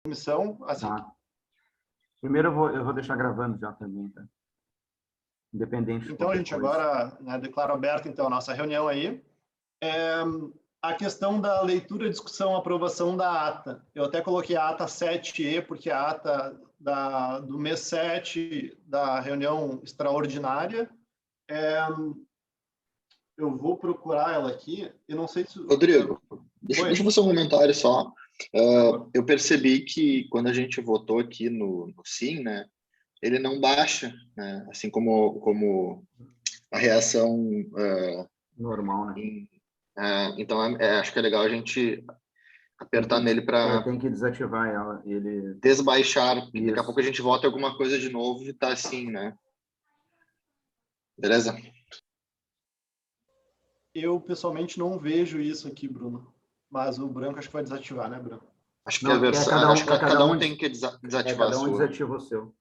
comissão, assim. Tá. Primeiro eu vou deixar gravando já também, tá? Independente de Então, gente, coisa. agora, né, declaro aberta, então, a nossa reunião aí. A questão da leitura, discussão, aprovação da ata. Eu até coloquei a ata 7E, porque a ata do mês 7 da reunião extraordinária. Eu vou procurar ela aqui. Eu não sei se... Rodrigo, deixa eu fazer um comentário só. Eu percebi que quando a gente votou aqui no sim, né, ele não baixa, né, assim como a reação normal, né? então acho que é legal a gente apertar nele para tem que desativar ela, ele desbaixar, porque daqui a pouco a gente vota alguma coisa de novo e tá assim, né? Beleza? Eu, pessoalmente, não vejo isso aqui, Bruno. Mas o Branco acho que vai desativar, né, Branco? Acho que a versão, acho que cada um tem que desativar cada um a sua. desativa o seu.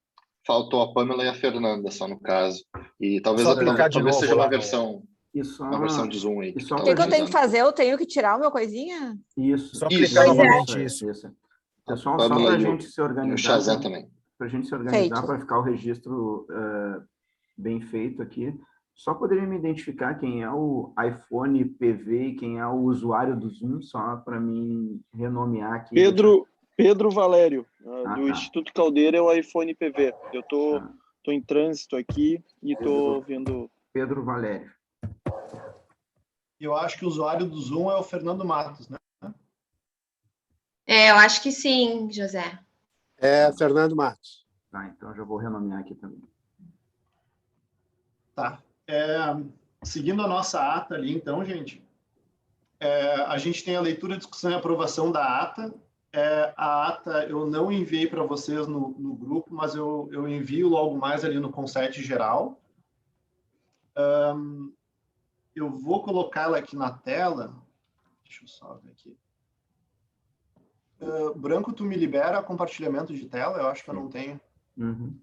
Faltou a Pamela e a Fernanda só no caso. E talvez talvez seja uma versão de Zoom aí. O que eu tenho que fazer? Eu tenho que tirar o meu coisinha? Isso. Só clicar novamente isso. Pessoal, a só para Pamela a gente se organizar. E o Shazam também. Para a gente se organizar, para ficar o registro bem feito aqui. Só poderia me identificar quem é o iPhone PV e quem é o usuário do Zoom, só para mim renomear aqui. Pedro Valério, do Instituto Caldeira, é o iPhone PV. Eu tô em trânsito aqui e tô vendo... Pedro Valério. Eu acho que o usuário do Zoom é o Fernando Matos, né? Eu acho que sim, José. É, Fernando Matos. Tá, então já vou renomear aqui também. Tá. Seguindo a nossa ata ali, então, gente, a gente tem a leitura, discussão e aprovação da ata. A ata eu não enviei para vocês no grupo, mas eu envio logo mais ali no Conset geral. Eu vou colocar ela aqui na tela. Deixa eu só ver aqui. Branco, tu me libera compartilhamento de tela? Eu acho que eu não tenho. Uhum.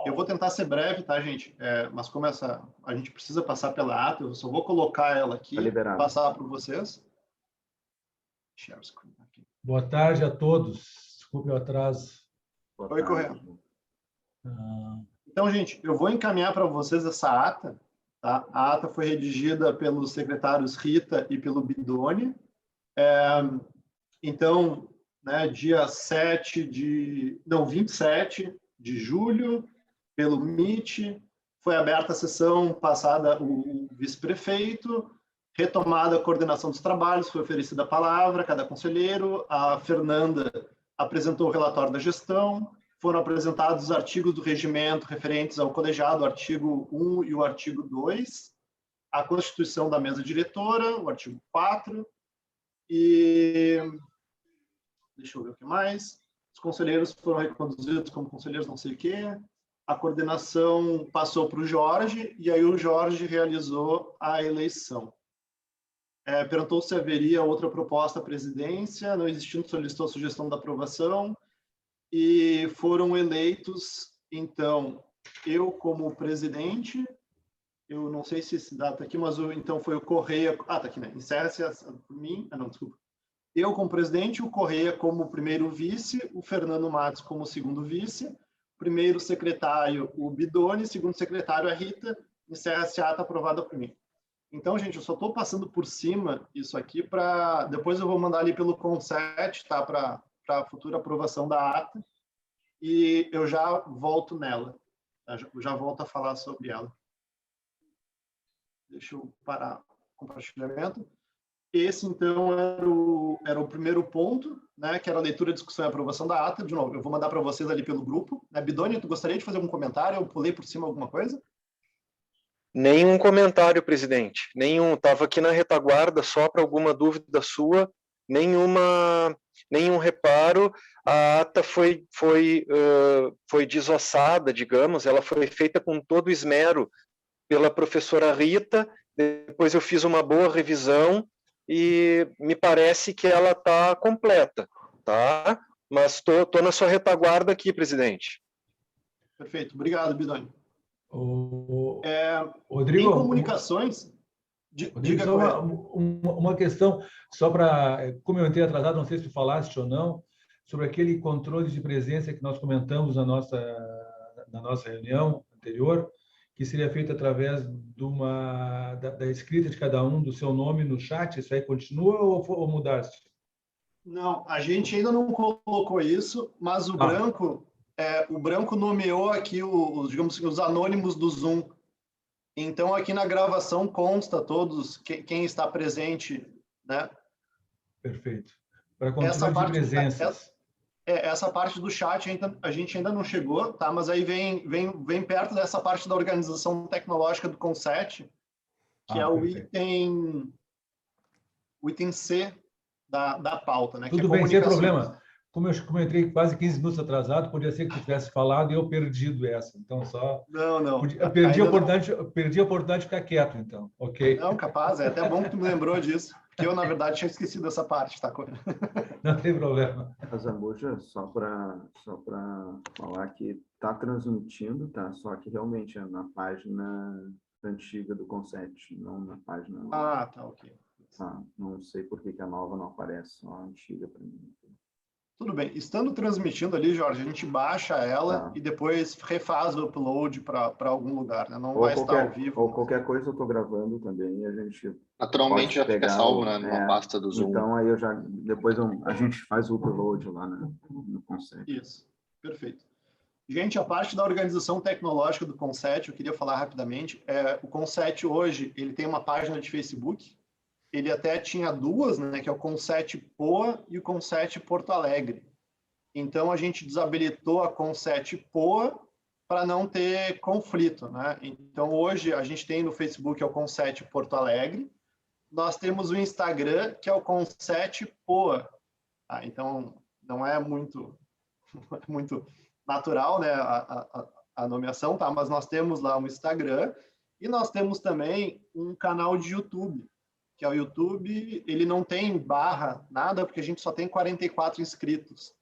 Eu vou tentar ser breve, tá, gente? Mas como a gente precisa passar pela ata, eu só vou colocar ela aqui e passar para vocês. Share screen aqui. Boa tarde a todos. Desculpe o atraso. Oi, correto. Então, gente, eu vou encaminhar para vocês essa ata. Tá? A ata foi redigida pelos secretários Rita e pelo Bidoni. Então, né, dia 27 de julho, pelo Meet, foi aberta a sessão, passada o vice-prefeito, retomada a coordenação dos trabalhos, foi oferecida a palavra a cada conselheiro, a Fernanda apresentou o relatório da gestão, foram apresentados os artigos do regimento referentes ao colegiado, o artigo 1 e o artigo 2, a constituição da mesa diretora, o artigo 4, e... deixa eu ver o que mais. Os conselheiros foram reconduzidos como conselheiros não sei o quê. A coordenação passou para o Jorge, e aí o Jorge realizou a eleição. Perguntou se haveria outra proposta à presidência, não existindo, solicitou a sugestão da aprovação, e foram eleitos, então, eu como presidente, eu não sei se esse dado está aqui, mas então foi o Correia... está aqui, né? Encerra-se por mim... não, desculpa. Eu como presidente, o Correia como primeiro vice, o Fernando Matos como segundo vice, primeiro secretário o Bidoni, segundo secretário a Rita, encerra-se a ata aprovada por mim. Então, gente, eu só estou passando por cima isso aqui para... Depois eu vou mandar ali pelo Conset, tá? Para a futura aprovação da ata, e eu já volto nela. Tá? Já volto a falar sobre ela. Deixa eu parar o compartilhamento. Esse, então, era o primeiro ponto, né, que era a leitura, discussão e aprovação da ata. De novo, eu vou mandar para vocês ali pelo grupo. Bidoni, tu gostaria de fazer algum comentário? Eu pulei por cima alguma coisa? Nenhum comentário, presidente. Nenhum. Estava aqui na retaguarda só para alguma dúvida sua. Nenhum reparo. A ata foi desossada, digamos. Ela foi feita com todo o esmero pela professora Rita. Depois eu fiz uma boa revisão e me parece que ela está completa, tá? Mas estou na sua retaguarda aqui, presidente. Perfeito. Obrigado, Bidoni. Rodrigo, em comunicações... Diga só com uma questão, só para, como eu entrei atrasado, não sei se tu falaste ou não, sobre aquele controle de presença que nós comentamos na nossa reunião anterior, que seria feito através da escrita de cada um do seu nome no chat. Isso aí continua ou mudaste? Não, a gente ainda não colocou isso, mas o Branco nomeou aqui digamos assim, os anônimos do Zoom. Então, aqui na gravação consta todos quem está presente, né? Perfeito. Para controle de presenças. Essa parte do chat a gente ainda não chegou, tá? Mas aí vem perto dessa parte da organização tecnológica do Conset, que é o item C da pauta, né? Tudo que é bem, sem problema. Como eu entrei quase 15 minutos atrasado, podia ser que tu tivesse falado e eu perdido essa. Então, só... Não. Perdi a oportunidade de ficar quieto, então. Ok. Não, capaz. É até bom que tu me lembrou disso, que eu, na verdade, tinha esquecido essa parte, tá? Não tem problema. A Zambuja, só para falar que está transmitindo, tá? Só que realmente é na página antiga do Concept, não na página nova. Ah, tá, ok. Tá, não sei por que a nova não aparece, só a antiga para mim. Tudo bem. Estando transmitindo ali, Jorge, a gente baixa ela e depois refaz o upload para algum lugar, né? Não vai estar ao vivo. Ou qualquer coisa eu estou gravando também e a gente naturalmente já fica salvo, né, numa pasta do Zoom. Então aí a gente faz o upload lá no Concept. Isso, perfeito. Gente, a parte da organização tecnológica do Conset, eu queria falar rapidamente. O Conset hoje, ele tem uma página de Facebook. Ele até tinha duas, né, que é o Conset Poa e o Conset Porto Alegre. Então, a gente desabilitou a Conset Poa para não ter conflito, né? Então, hoje, a gente tem no Facebook, é o Conset Porto Alegre. Nós temos o Instagram, que é o Conset Poa. Então, não é muito natural, né, a nomeação, tá? Mas nós temos lá um Instagram e nós temos também um canal de YouTube, que é o YouTube, ele não tem barra, nada, porque a gente só tem 44 inscritos.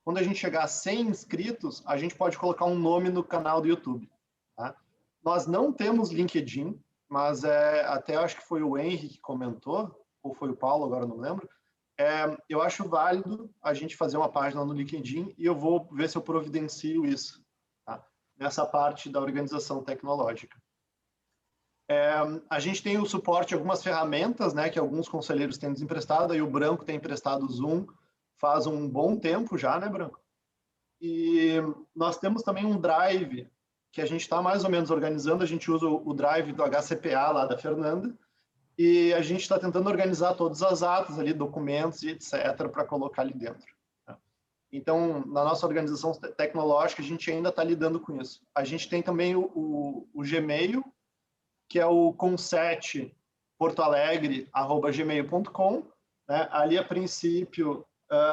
Quando a gente chegar a 100 inscritos, a gente pode colocar um nome no canal do YouTube. Tá? Nós não temos LinkedIn, mas até acho que foi o Henry que comentou, ou foi o Paulo, agora não lembro. Eu acho válido a gente fazer uma página no LinkedIn e eu vou ver se eu providencio isso, tá? Nessa parte da organização tecnológica. A gente tem o suporte de algumas ferramentas, né, que alguns conselheiros têm nos emprestado, aí o Branco tem emprestado o Zoom faz um bom tempo já, né, Branco? E nós temos também um Drive, que a gente está mais ou menos organizando, a gente usa o Drive do HCPA lá da Fernanda, e a gente está tentando organizar todas as atas ali, documentos e etc., para colocar ali dentro. Tá? Então, na nossa organização tecnológica, a gente ainda está lidando com isso. A gente tem também o Gmail, que é o consetportoalegre@gmail.com, né? Ali, a princípio,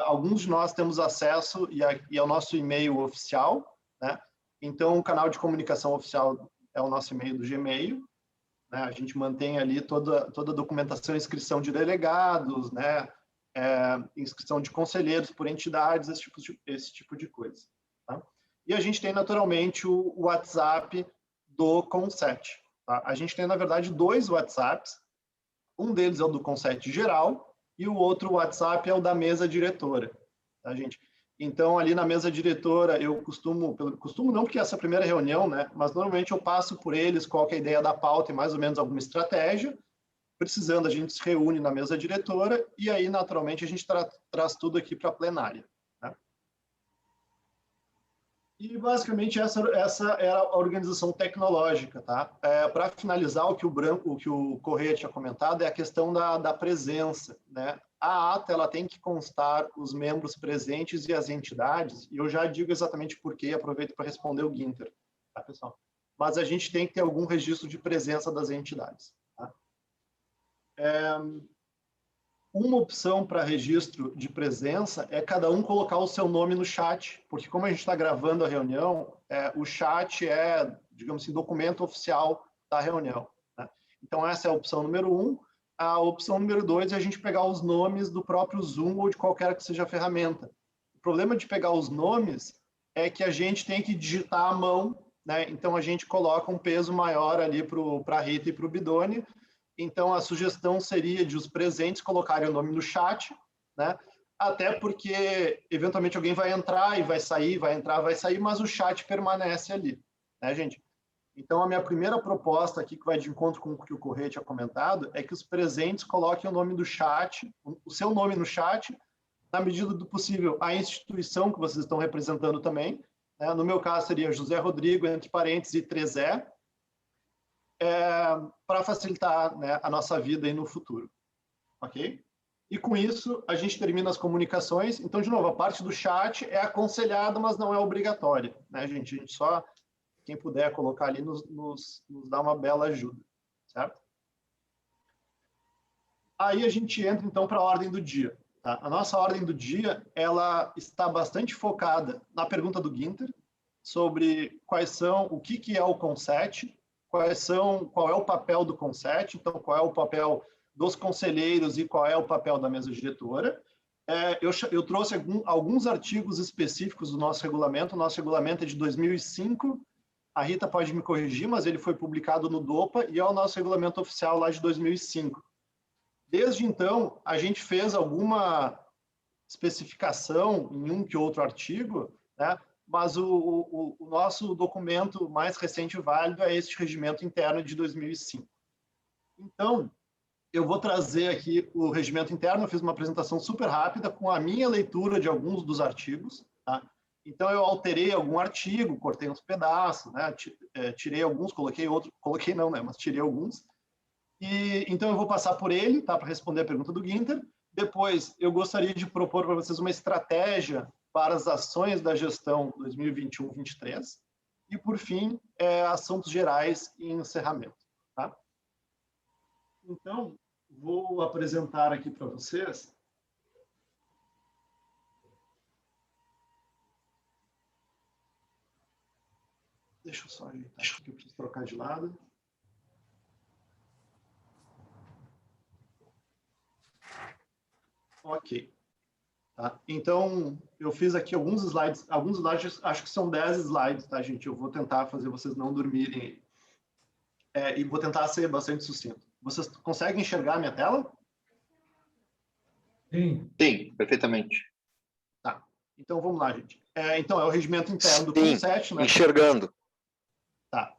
alguns de nós temos acesso e é o nosso e-mail oficial, né? Então, o canal de comunicação oficial é o nosso e-mail do Gmail, né? A gente mantém ali toda a documentação, inscrição de delegados, né? Inscrição de conselheiros por entidades, esse tipo de coisa. Tá? E a gente tem, naturalmente, o WhatsApp do Conset. Tá? A gente tem, na verdade, 2 WhatsApps. Um deles é o do Conset geral e o outro WhatsApp é o da mesa diretora. Tá, gente? Então, ali na mesa diretora, eu costumo não, porque essa é a primeira reunião, né? Mas normalmente eu passo por eles qual que é a ideia da pauta e mais ou menos alguma estratégia. Precisando, a gente se reúne na mesa diretora e aí, naturalmente, a gente traz tudo aqui para a plenária. Tá? E, basicamente, essa era a organização tecnológica. Tá? Para finalizar, o que o Correia tinha comentado é a questão da presença. Né? A ata ela tem que constar os membros presentes e as entidades, e eu já digo exatamente por quê, aproveito para responder o Guinter, tá, pessoal? Mas a gente tem que ter algum registro de presença das entidades. Tá? Uma opção para registro de presença é cada um colocar o seu nome no chat, porque como a gente está gravando a reunião, o chat é, digamos assim, documento oficial da reunião. Né? Então, essa é a opção número 1. A opção número 2 é a gente pegar os nomes do próprio Zoom ou de qualquer que seja a ferramenta. O problema de pegar os nomes é que a gente tem que digitar à mão, né? Então a gente coloca um peso maior ali para a Rita e para o Bidoni, Então, a sugestão seria de os presentes colocarem o nome no chat, né? Até porque, eventualmente, alguém vai entrar e vai sair, vai entrar, vai sair, mas o chat permanece ali, né, gente? Então, a minha primeira proposta aqui, que vai de encontro com o que o Correia tinha comentado, é que os presentes coloquem o nome do chat, o seu nome no chat, na medida do possível, a instituição que vocês estão representando também, né? No meu caso, seria José Rodrigo, entre parênteses, e 3E, para facilitar, né, a nossa vida aí no futuro, ok? E com isso, a gente termina as comunicações. Então, de novo, a parte do chat é aconselhada, mas não é obrigatória, né, gente? A gente só, quem puder colocar ali, nos dá uma bela ajuda, certo? Aí a gente entra, então, para a ordem do dia. Tá? A nossa ordem do dia, ela está bastante focada na pergunta do Guinter, sobre quais são, o que é o CONSET, qual é o papel do CONSET, então qual é o papel dos conselheiros e qual é o papel da mesa diretora. Eu trouxe alguns artigos específicos do nosso regulamento. O nosso regulamento é de 2005, a Rita pode me corrigir, mas ele foi publicado no DOPA e é o nosso regulamento oficial lá de 2005. Desde então, a gente fez alguma especificação em um que outro artigo, né? Mas o nosso documento mais recente e válido é este regimento interno de 2005. Então, eu vou trazer aqui o regimento interno. Eu fiz uma apresentação super rápida com a minha leitura de alguns dos artigos, tá? Então, eu alterei algum artigo, cortei uns pedaços, né? Tirei alguns, coloquei outros, coloquei não, né? Mas tirei alguns. E então, eu vou passar por ele, tá? Para responder a pergunta do Guinter. Depois, eu gostaria de propor para vocês uma estratégia para as ações da gestão 2021-23. E, por fim, assuntos gerais e encerramento. Tá? Então, vou apresentar aqui para vocês. Deixa eu só ajeitar, acho que eu preciso trocar de lado. Ok. Tá? Então, eu fiz aqui alguns slides, acho que são 10 slides, tá, gente? Eu vou tentar fazer vocês não dormirem e vou tentar ser bastante sucinto. Vocês conseguem enxergar a minha tela? Sim. Sim, perfeitamente. Tá. Então, vamos lá, gente. Então, é o regimento interno do CONSET, né? Enxergando. Tá.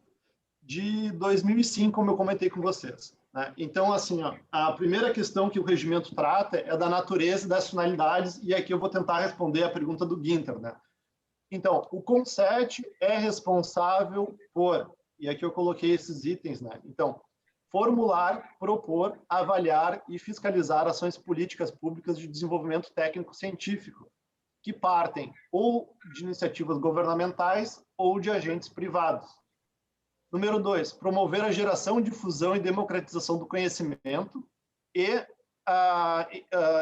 De 2005, como eu comentei com vocês. Né? Então, assim, ó, a primeira questão que o regimento trata é da natureza e das finalidades, e aqui eu vou tentar responder a pergunta do Guinter, né? Então, o CONSET é responsável por, e aqui eu coloquei esses itens, né? Então, formular, propor, avaliar e fiscalizar ações políticas públicas de desenvolvimento técnico-científico, que partem ou de iniciativas governamentais ou de agentes privados. Número 2, promover a geração, difusão e democratização do conhecimento e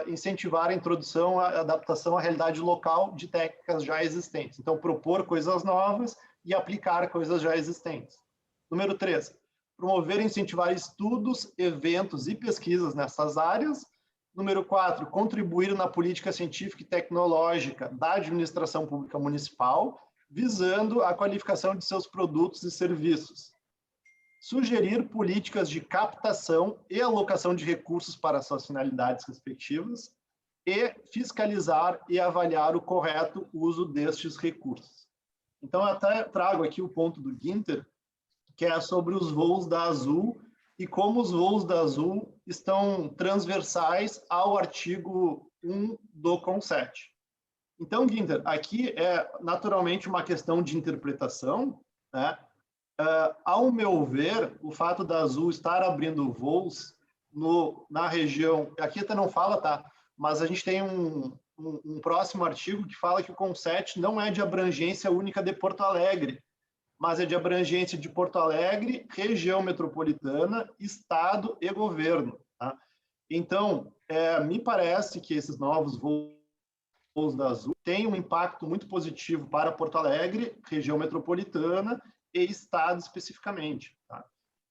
incentivar a introdução, a adaptação à realidade local de técnicas já existentes. Então, propor coisas novas e aplicar coisas já existentes. Número 3, promover e incentivar estudos, eventos e pesquisas nessas áreas. Número 4, contribuir na política científica e tecnológica da administração pública municipal, visando a qualificação de seus produtos e serviços. Sugerir políticas de captação e alocação de recursos para suas finalidades respectivas e fiscalizar e avaliar o correto uso destes recursos. Então, eu até trago aqui o ponto do Guinter, que é sobre os voos da Azul e como os voos da Azul estão transversais ao artigo 1 do CONSET. Então, Guinter, aqui é naturalmente uma questão de interpretação, né? Ao meu ver, o fato da Azul estar abrindo voos na região, aqui até não fala, tá? Mas a gente tem um próximo artigo que fala que o CONSET não é de abrangência única de Porto Alegre, mas é de abrangência de Porto Alegre, região metropolitana, estado e governo. Tá? Então, me parece que esses novos voos da Azul têm um impacto muito positivo para Porto Alegre, região metropolitana e estado especificamente. Tá?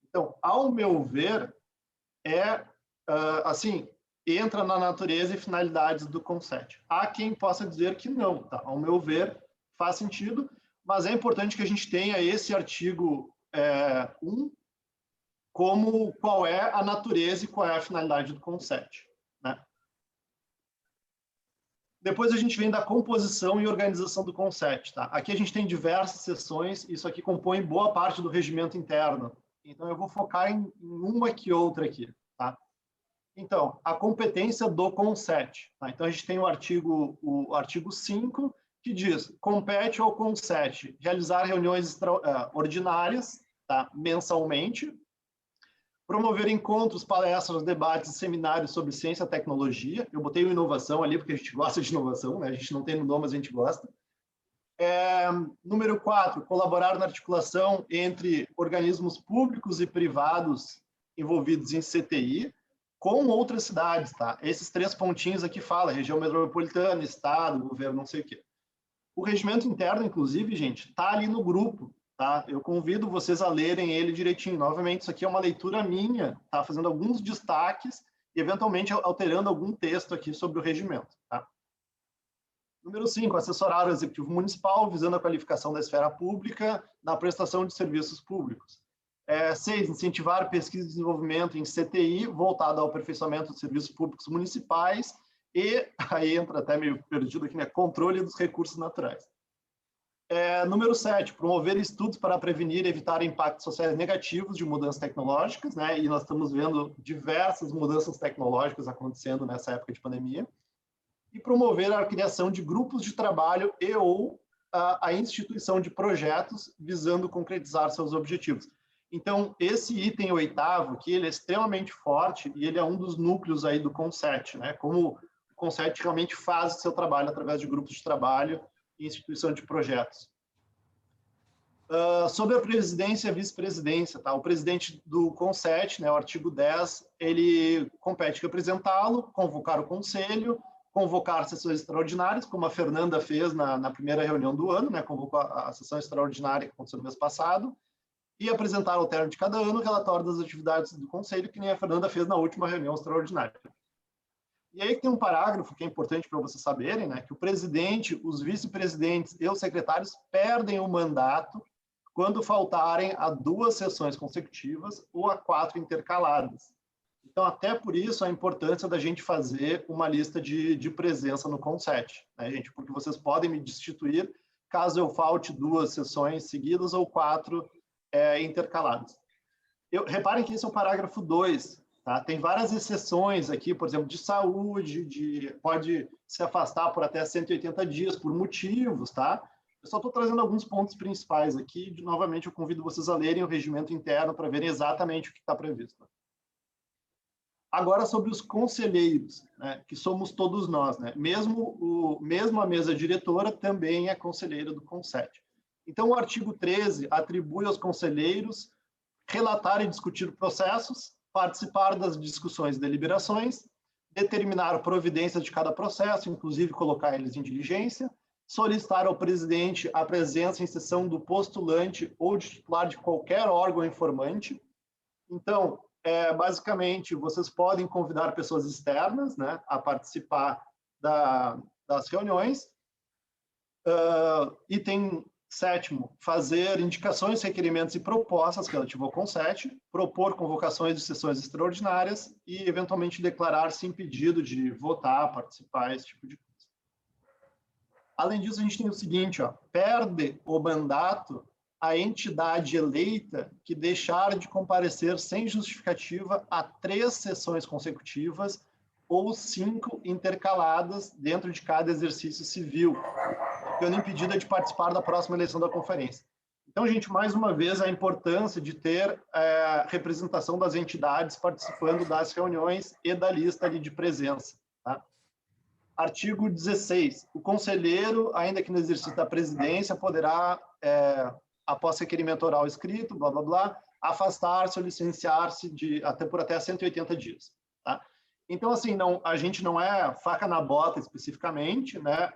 Então, ao meu ver, assim, entra na natureza e finalidades do CONSET. Há quem possa dizer que não. Tá? Ao meu ver, faz sentido, mas é importante que a gente tenha esse artigo 1 como qual é a natureza e qual é a finalidade do CONSET, né? Depois a gente vem da composição e organização do CONSET, tá? Aqui a gente tem diversas sessões, isso aqui compõe boa parte do regimento interno. Então eu vou focar em uma que outra aqui, tá? Então, a competência do CONSET, tá? Então a gente tem o artigo 5, que diz: compete ao CONSET realizar reuniões ordinárias, tá? Mensalmente, promover encontros, palestras, debates, seminários sobre ciência e tecnologia. Eu botei o inovação ali, porque a gente gosta de inovação, né? A gente não tem no nome, mas a gente gosta. Número 4, colaborar na articulação entre organismos públicos e privados envolvidos em CTI, com outras cidades, tá? Esses 3 pontinhos aqui fala, região metropolitana, estado, governo, não sei o quê. O regimento interno, inclusive, gente, tá ali no grupo, tá? Eu convido vocês a lerem ele direitinho. Novamente, isso aqui é uma leitura minha, tá? Fazendo alguns destaques e, eventualmente, alterando algum texto aqui sobre o regimento, tá? Número 5, assessorar o Executivo Municipal, visando a qualificação da esfera pública na prestação de serviços públicos. 6, incentivar pesquisa e desenvolvimento em CTI, voltado ao aperfeiçoamento de serviços públicos municipais, e aí entra até meio perdido aqui, né? Controle dos recursos naturais. Número 7, promover estudos para prevenir e evitar impactos sociais negativos de mudanças tecnológicas, né? E nós estamos vendo diversas mudanças tecnológicas acontecendo nessa época de pandemia. E promover a criação de grupos de trabalho e ou a instituição de projetos visando concretizar seus objetivos. Então, esse item 8º, que ele é extremamente forte e ele é um dos núcleos aí do CONSET, né? Como o CONSET realmente faz o seu trabalho através de grupos de trabalho e instituição de projetos. Sobre a presidência e a vice-presidência, tá? O presidente do CONSET, né, o artigo 10, ele compete representá-lo, convocar o conselho, convocar sessões extraordinárias, como a Fernanda fez na primeira reunião do ano, né? Convocou a sessão extraordinária que aconteceu no mês passado, e apresentar ao término de cada ano o relatório das atividades do Conselho, que nem a Fernanda fez na última reunião extraordinária. E aí tem um parágrafo que é importante para vocês saberem, né, que o presidente, os vice-presidentes e os secretários perdem o mandato quando faltarem a 2 sessões consecutivas ou a 4 intercaladas. Então, até por isso, a importância da gente fazer uma lista de presença no CONSET, né, gente? Porque vocês podem me destituir caso eu falte 2 sessões seguidas ou 4 intercaladas. Reparem que esse é o parágrafo 2, tá? Tem várias exceções aqui, por exemplo, de saúde, pode se afastar por até 180 dias por motivos, tá? Eu só estou trazendo alguns pontos principais aqui. Novamente, eu convido vocês a lerem o regimento interno para verem exatamente o que está previsto. Agora, sobre os conselheiros, né, que somos todos nós, né? Mesmo a mesa diretora também é conselheira do CONSET. Então, o artigo 13 atribui aos conselheiros relatar e discutir processos, participar das discussões e deliberações, determinar a providência de cada processo, inclusive colocar eles em diligência, solicitar ao presidente a presença em sessão do postulante ou de titular de qualquer órgão informante. Então, basicamente, vocês podem convidar pessoas externas, né, a participar das reuniões. Item 7º, fazer indicações, requerimentos e propostas relativo ao CONSET, propor convocações de sessões extraordinárias e, eventualmente, declarar-se impedido de votar, participar, esse tipo de coisa. Além disso, a gente tem o seguinte, ó, perde o mandato a entidade eleita que deixar de comparecer sem justificativa a 3 sessões consecutivas ou 5 intercaladas dentro de cada exercício civil, ficando impedida de participar da próxima eleição da conferência. Então, gente, mais uma vez, a importância de ter representação das entidades participando das reuniões e da lista ali de presença. Tá? Artigo 16. O conselheiro, ainda que no exercício da presidência, poderá, após requerimento oral escrito, blá, blá, blá, afastar-se ou licenciar-se por até 180 dias. Tá? Então, assim, a gente não é faca na bota especificamente, né?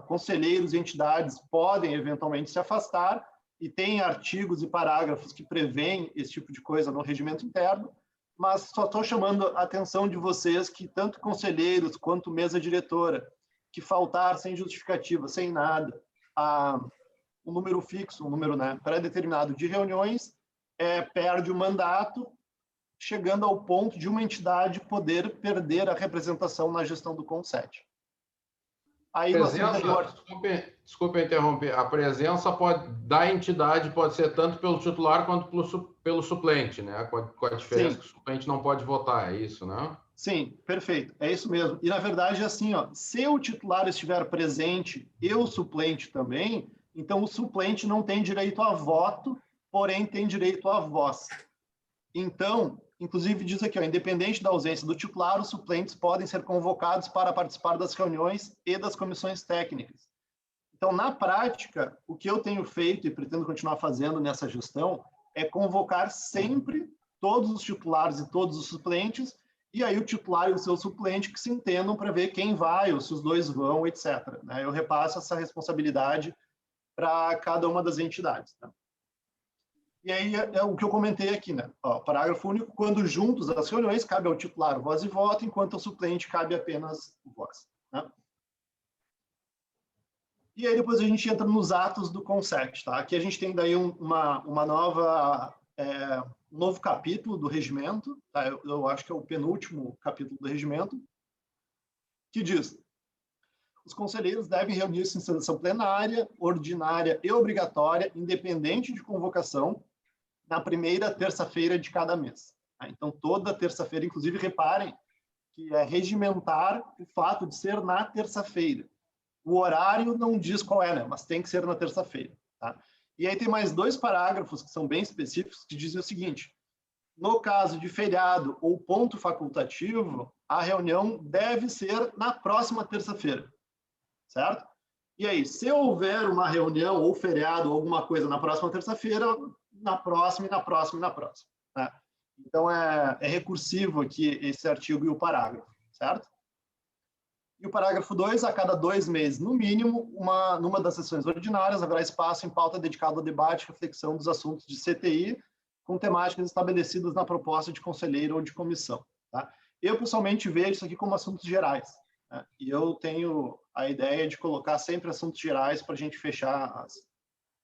Conselheiros e entidades podem, eventualmente, se afastar, e tem artigos e parágrafos que prevêem esse tipo de coisa no regimento interno, mas só estou chamando a atenção de vocês que tanto conselheiros quanto mesa diretora, que faltar sem justificativa, sem nada, um número fixo, um número, né, pré-determinado de reuniões, perde o mandato chegando ao ponto de uma entidade poder perder a representação na gestão do CONSET. Aí desculpe interromper, a presença da entidade pode ser tanto pelo titular quanto pelo suplente, né? Com a diferença que o suplente não pode votar, é isso, né? Sim, perfeito, é isso mesmo. E, na verdade, é assim, ó, se o titular estiver presente e o suplente também, então o suplente não tem direito a voto, porém tem direito à voz. Então, inclusive diz aqui, ó, independente da ausência do titular, os suplentes podem ser convocados para participar das reuniões e das comissões técnicas. Então, na prática, o que eu tenho feito e pretendo continuar fazendo nessa gestão é convocar sempre todos os titulares e todos os suplentes, e aí o titular e o seu suplente que se entendam para ver quem vai, ou se os dois vão, etc. Eu repasso essa responsabilidade para cada uma das entidades. Tá? E aí é o que eu comentei aqui, né? Ó, parágrafo único, quando juntos as reuniões, cabe ao titular voz e voto, enquanto ao suplente cabe apenas voz. Né? E aí depois a gente entra nos atos do CONSET, tá? Aqui a gente tem daí um novo capítulo do regimento, tá? Eu acho que é o penúltimo capítulo do regimento, que diz: os conselheiros devem reunir-se em sessão plenária, ordinária e obrigatória, independente de convocação, na primeira terça-feira de cada mês. Tá? Então, toda terça-feira, inclusive, reparem que é regimentar o fato de ser na terça-feira. O horário não diz qual é, né? Mas tem que ser na terça-feira. Tá? E aí tem mais 2 parágrafos que são bem específicos, que dizem o seguinte: no caso de feriado ou ponto facultativo, a reunião deve ser na próxima terça-feira. Certo? E aí, se houver uma reunião ou feriado ou alguma coisa na próxima terça-feira, na próxima, e na próxima, e na próxima. Né? Então, é recursivo aqui esse artigo e o parágrafo, certo? E o parágrafo 2, a cada 2 meses, no mínimo, numa das sessões ordinárias, haverá espaço em pauta dedicado ao debate e reflexão dos assuntos de CTI, com temáticas estabelecidas na proposta de conselheiro ou de comissão. Tá? Eu, pessoalmente, vejo isso aqui como assuntos gerais. Né? E eu tenho a ideia de colocar sempre assuntos gerais para a gente fechar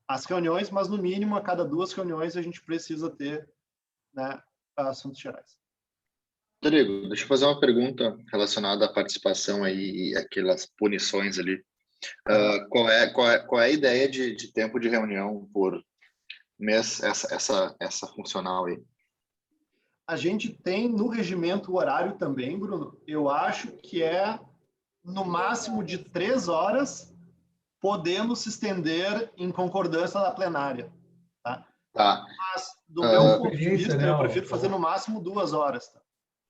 as reuniões, mas, no mínimo, a cada 2 reuniões, a gente precisa ter, né, assuntos gerais. Rodrigo, deixa eu fazer uma pergunta relacionada à participação aí e aquelas punições ali. Qual é a ideia de tempo de reunião por mês, essa funcional aí? A gente tem no regimento o horário também, Bruno. Eu acho que é no máximo de 3 horas, podendo se estender em concordância da plenária. Tá? Tá. Mas, do meu ponto de vista, né, eu prefiro fazer no máximo 2 horas. Tá?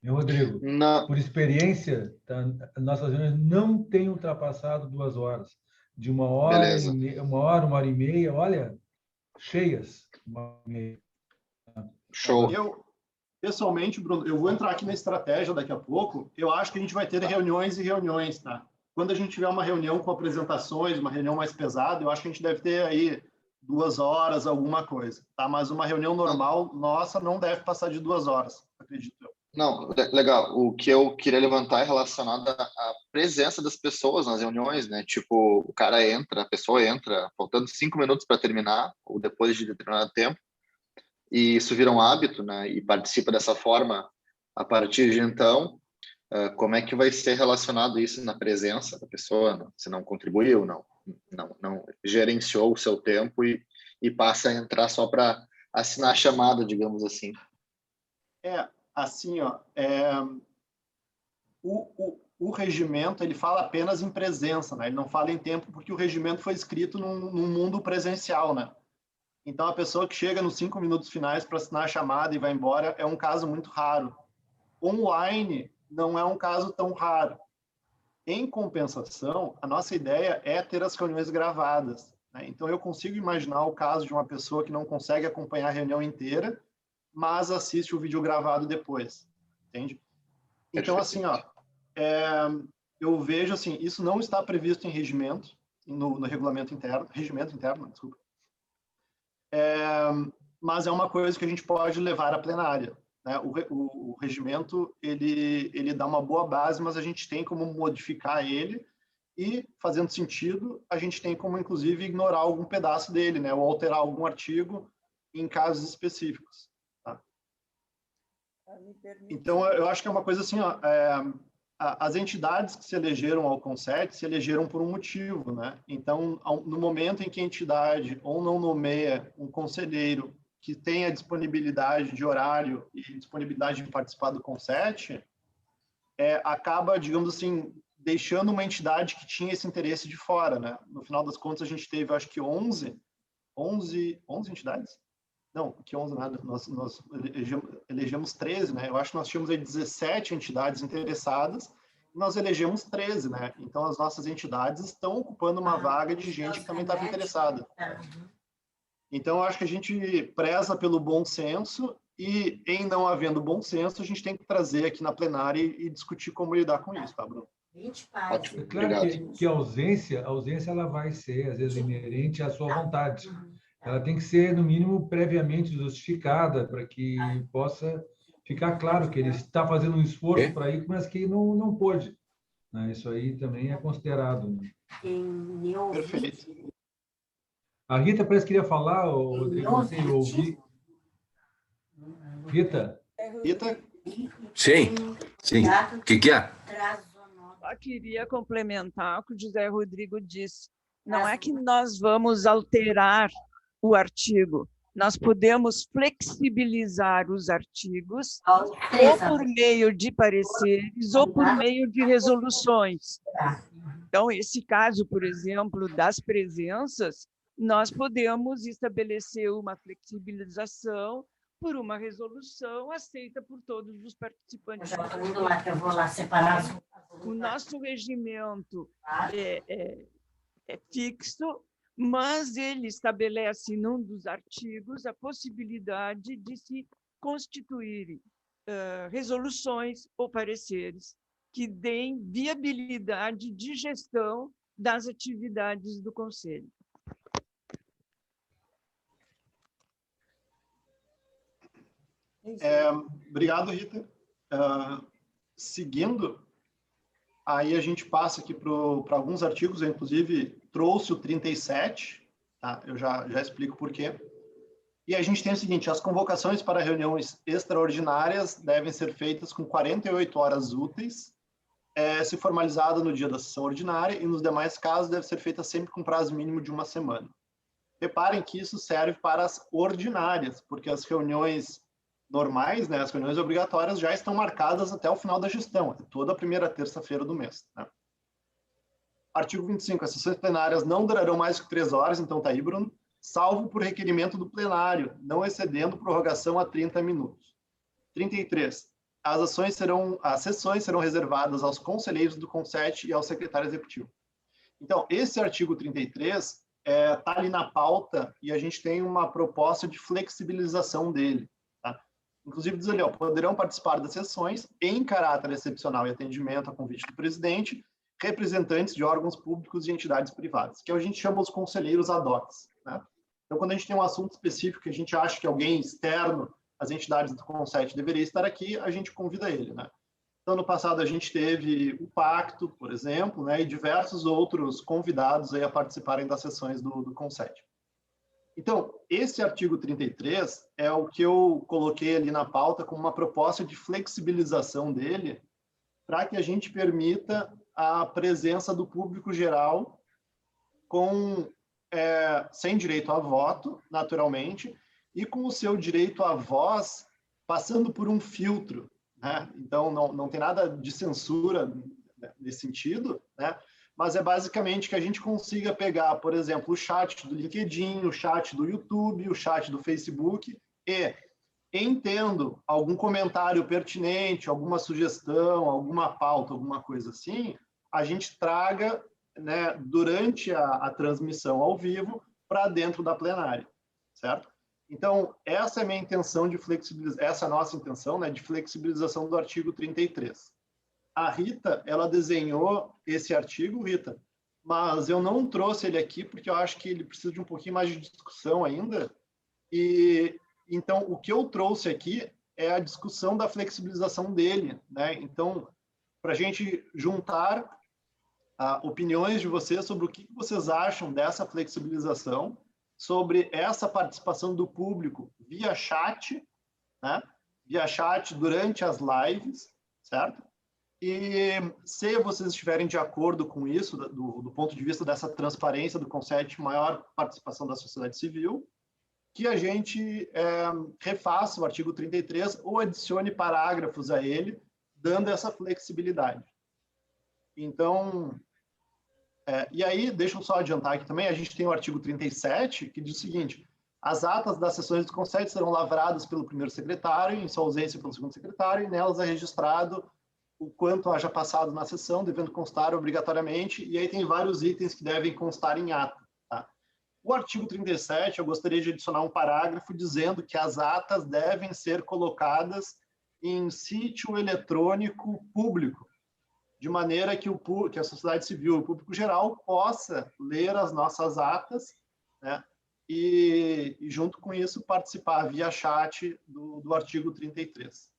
Meu Rodrigo, por experiência, tá, nossas reuniões não têm ultrapassado 2 horas. De 1 hora, Beleza. uma hora e meia, olha, cheias. 1h30. Show. Eu, pessoalmente, Bruno, eu vou entrar aqui na estratégia daqui a pouco. Eu acho que a gente vai ter reuniões e reuniões, tá? Quando a gente tiver uma reunião com apresentações, uma reunião mais pesada, eu acho que a gente deve ter aí 2 horas, alguma coisa, tá? Mas uma reunião normal, nossa, não deve passar de 2 horas, acredito eu. Não, legal. O que eu queria levantar é relacionado à presença das pessoas nas reuniões, né? Tipo, o cara entra, a pessoa entra, faltando 5 minutos para terminar, ou depois de determinado tempo, e isso vira um hábito, né? E participa dessa forma a partir de então. Como é que vai ser relacionado isso na presença da pessoa? Né? Se não contribuiu, não gerenciou o seu tempo e passa a entrar só para assinar a chamada, digamos assim. Assim, ó, o regimento, ele fala apenas em presença, né? Ele não fala em tempo, porque o regimento foi escrito num mundo presencial, né? Então, a pessoa que chega nos 5 minutos finais para assinar a chamada e vai embora é um caso muito raro. Online não é um caso tão raro. Em compensação, a nossa ideia é ter as reuniões gravadas, né? Então, eu consigo imaginar o caso de uma pessoa que não consegue acompanhar a reunião inteira, mas assiste o vídeo gravado depois, entende? Então, assim, ó, eu vejo assim, isso não está previsto em regimento, no regulamento interno, regimento interno, desculpa. Mas é uma coisa que a gente pode levar à plenária. Né? O regimento, ele dá uma boa base, mas a gente tem como modificar ele e, fazendo sentido, a gente tem como, inclusive, ignorar algum pedaço dele, né? Ou alterar algum artigo em casos específicos. Tá? Então, eu acho que é uma coisa assim, ó, as entidades que se elegeram ao CONSET se elegeram por um motivo, né? Então, no momento em que a entidade ou não nomeia um conselheiro que tenha disponibilidade de horário e disponibilidade de participar do CONSET, acaba, digamos assim, deixando uma entidade que tinha esse interesse de fora, né? No final das contas, a gente teve, acho que 11 entidades? Não, que 11 nada, nós elegemos 13, né? Eu acho que nós tínhamos aí 17 entidades interessadas, e nós elegemos 13, né? Então, as nossas entidades estão ocupando uma vaga de gente que também estava interessada. Então, eu acho que a gente preza pelo bom senso e, em não havendo bom senso, a gente tem que trazer aqui na plenária e discutir como lidar com isso, tá, Bruno? Ótimo, É claro obrigado. que a ausência ela vai ser, às vezes, inerente à sua vontade. Ela tem que ser, no mínimo, previamente justificada para que possa ficar claro que ele está fazendo um esforço para ir, mas que não pôde. Né? Isso aí também é considerado. Né? Perfeito. A Rita parece que queria falar, Rodrigo, não sei, eu ouvi. Rita? Rita? Sim. O que é? Só queria complementar o que o José Rodrigo disse. Não é que nós vamos alterar o artigo, nós podemos flexibilizar os artigos ou por meio de pareceres ou por meio de resoluções. Então, esse caso, por exemplo, das presenças, nós podemos estabelecer uma flexibilização por uma resolução aceita por todos os participantes. Eu vou lá separar. O nosso regimento é fixo, mas ele estabelece num dos artigos a possibilidade de se constituírem resoluções ou pareceres que deem viabilidade de gestão das atividades do Conselho. Obrigado, Rita. Seguindo, aí a gente passa aqui para alguns artigos, eu inclusive trouxe o 37, tá? Eu já explico por quê. E a gente tem o seguinte, as convocações para reuniões extraordinárias devem ser feitas com 48 horas úteis, se formalizada no dia da sessão ordinária, e nos demais casos deve ser feita sempre com prazo mínimo de 1 semana. Reparem que isso serve para as ordinárias, porque as reuniões normais, né, as reuniões obrigatórias já estão marcadas até o final da gestão, toda a primeira terça-feira do mês. Né? Artigo 25. As sessões plenárias não durarão mais que 3 horas, então tá aí, Bruno, salvo por requerimento do plenário, não excedendo prorrogação a 30 minutos. 33. As sessões serão reservadas aos conselheiros do CONSET e ao secretário executivo. Então, esse artigo 33 tá ali na pauta e a gente tem uma proposta de flexibilização dele. Inclusive, diz ali, poderão participar das sessões em caráter excepcional e atendimento a convite do presidente, representantes de órgãos públicos e entidades privadas, que a gente chama os conselheiros ad hoc. Né? Então, quando a gente tem um assunto específico que a gente acha que alguém externo às entidades do CONSET deveria estar aqui, a gente convida ele. Né? Então, no passado, a gente teve o Pacto, por exemplo, né? E diversos outros convidados aí a participarem das sessões do CONSET. Então, esse artigo 33 é o que eu coloquei ali na pauta como uma proposta de flexibilização dele para que a gente permita a presença do público geral sem direito a voto, naturalmente, e com o seu direito à voz passando por um filtro. Né? Então, não tem nada de censura nesse sentido, né? Mas é basicamente que a gente consiga pegar, por exemplo, o chat do LinkedIn, o chat do YouTube, o chat do Facebook e, entendo algum comentário pertinente, alguma sugestão, alguma pauta, alguma coisa assim, a gente traga, né, durante a transmissão ao vivo para dentro da plenária, certo? Então, essa é a minha intenção de flexibilizar, essa é a nossa intenção, né, de flexibilização do artigo 33. A Rita, ela desenhou esse artigo, Rita, mas eu não trouxe ele aqui porque eu acho que ele precisa de um pouquinho mais de discussão ainda. E então, o que eu trouxe aqui é a discussão da flexibilização dele, né? Então, para a gente juntar opiniões de vocês sobre o que vocês acham dessa flexibilização, sobre essa participação do público via chat, né? via chat durante as lives, certo? E se vocês estiverem de acordo com isso, do ponto de vista dessa transparência do conceito, maior participação da sociedade civil, que a gente refaça o artigo 33 ou adicione parágrafos a ele, dando essa flexibilidade. Então, e aí, deixa eu só adiantar aqui também, a gente tem o artigo 37, que diz o seguinte: as atas das sessões do Conselho serão lavradas pelo primeiro secretário, em sua ausência pelo segundo secretário, e nelas é registrado o quanto haja passado na sessão, devendo constar obrigatoriamente, e aí tem vários itens que devem constar em ata. Tá? O artigo 37, eu gostaria de adicionar um parágrafo dizendo que as atas devem ser colocadas em sítio eletrônico público, de maneira que a sociedade civil, o público geral, possa ler as nossas atas, né? E junto com isso, participar via chat do artigo 33.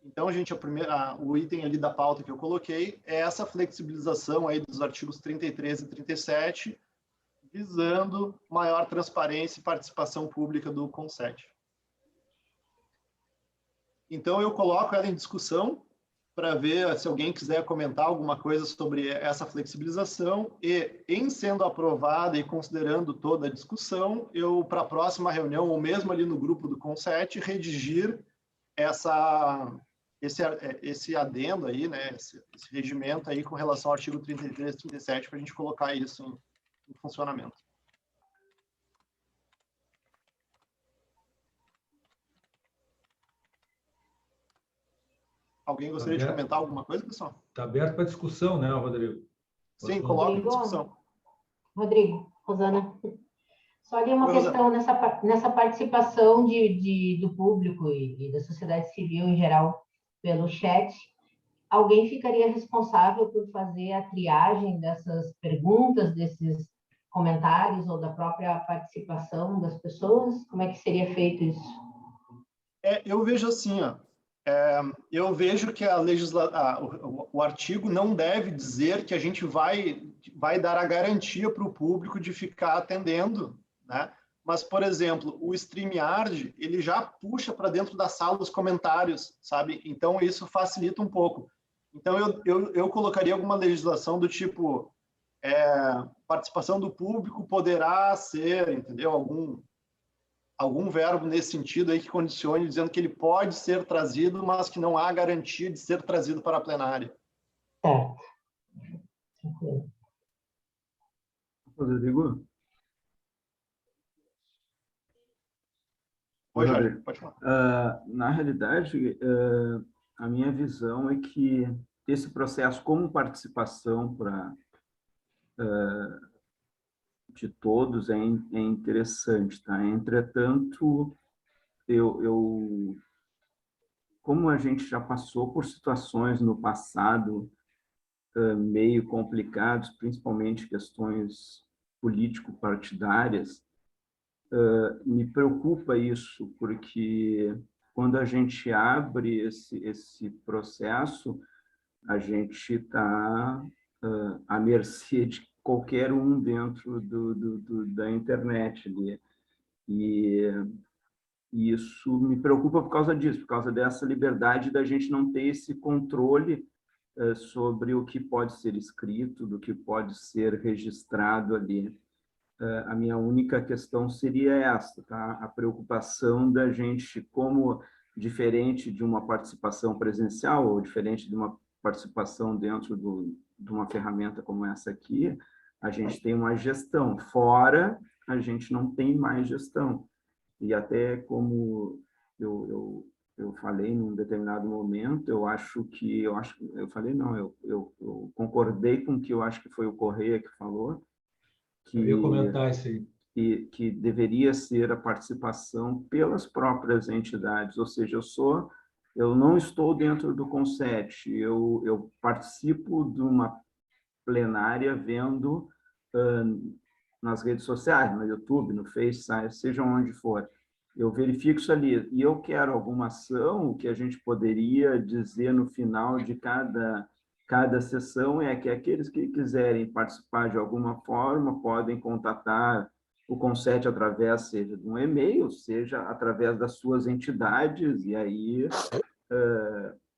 Então, gente, o item ali da pauta que eu coloquei é essa flexibilização aí dos artigos 33 e 37, visando maior transparência e participação pública do CONSET. Então, eu coloco ela em discussão para ver se alguém quiser comentar alguma coisa sobre essa flexibilização e, em sendo aprovada e considerando toda a discussão, eu, para a próxima reunião, ou mesmo ali no grupo do CONSET, redigir esse adendo aí, né, esse regimento aí com relação ao artigo 33 e 37, para a gente colocar isso em funcionamento. Alguém gostaria de comentar alguma coisa, pessoal? Está aberto para discussão, né, Rodrigo? Sim, coloca em discussão. Rodrigo, Rosana. Só ali uma questão nessa participação do público e da sociedade civil em geral pelo chat. Alguém ficaria responsável por fazer a triagem dessas perguntas, desses comentários ou da própria participação das pessoas? Como é que seria feito isso? Eu vejo assim, ó. Eu vejo que o artigo não deve dizer que a gente vai dar a garantia para o público de ficar atendendo, né? Mas, por exemplo, o StreamYard, ele já puxa para dentro da sala os comentários, sabe? Então, isso facilita um pouco. Então, eu colocaria alguma legislação do tipo, participação do público poderá ser, entendeu? Algum verbo nesse sentido aí que condicione, dizendo que ele pode ser trazido, mas que não há garantia de ser trazido para a plenária. Rodrigo? Oi, Jorge, pode falar. Na realidade, a minha visão é que esse processo, como participação de todos, é interessante, tá? Entretanto, como a gente já passou por situações no passado meio complicadas, principalmente questões político-partidárias, me preocupa isso, porque quando a gente abre esse processo, a gente está à mercê de qualquer um dentro da internet ali. E isso me preocupa por causa disso, por causa dessa liberdade da gente não ter esse controle sobre o que pode ser escrito, do que pode ser registrado ali. A minha única questão seria essa, tá? A preocupação da gente, como diferente de uma participação presencial ou diferente de uma participação dentro de uma ferramenta como essa aqui, a gente tem uma gestão. Fora, a gente não tem mais gestão. E até como eu falei num determinado momento, eu concordei com o que eu acho que foi o Correia que falou, que eu ia comentar isso aí. Que deveria ser a participação pelas próprias entidades, ou seja, eu não estou dentro do CONSET, eu participo de uma plenária vendo nas redes sociais, no YouTube, no Face, seja onde for. Eu verifico isso ali e eu quero alguma ação. O que a gente poderia dizer no final de cada sessão é que aqueles que quiserem participar de alguma forma podem contatar o Conset através, seja de um e-mail, seja através das suas entidades, e aí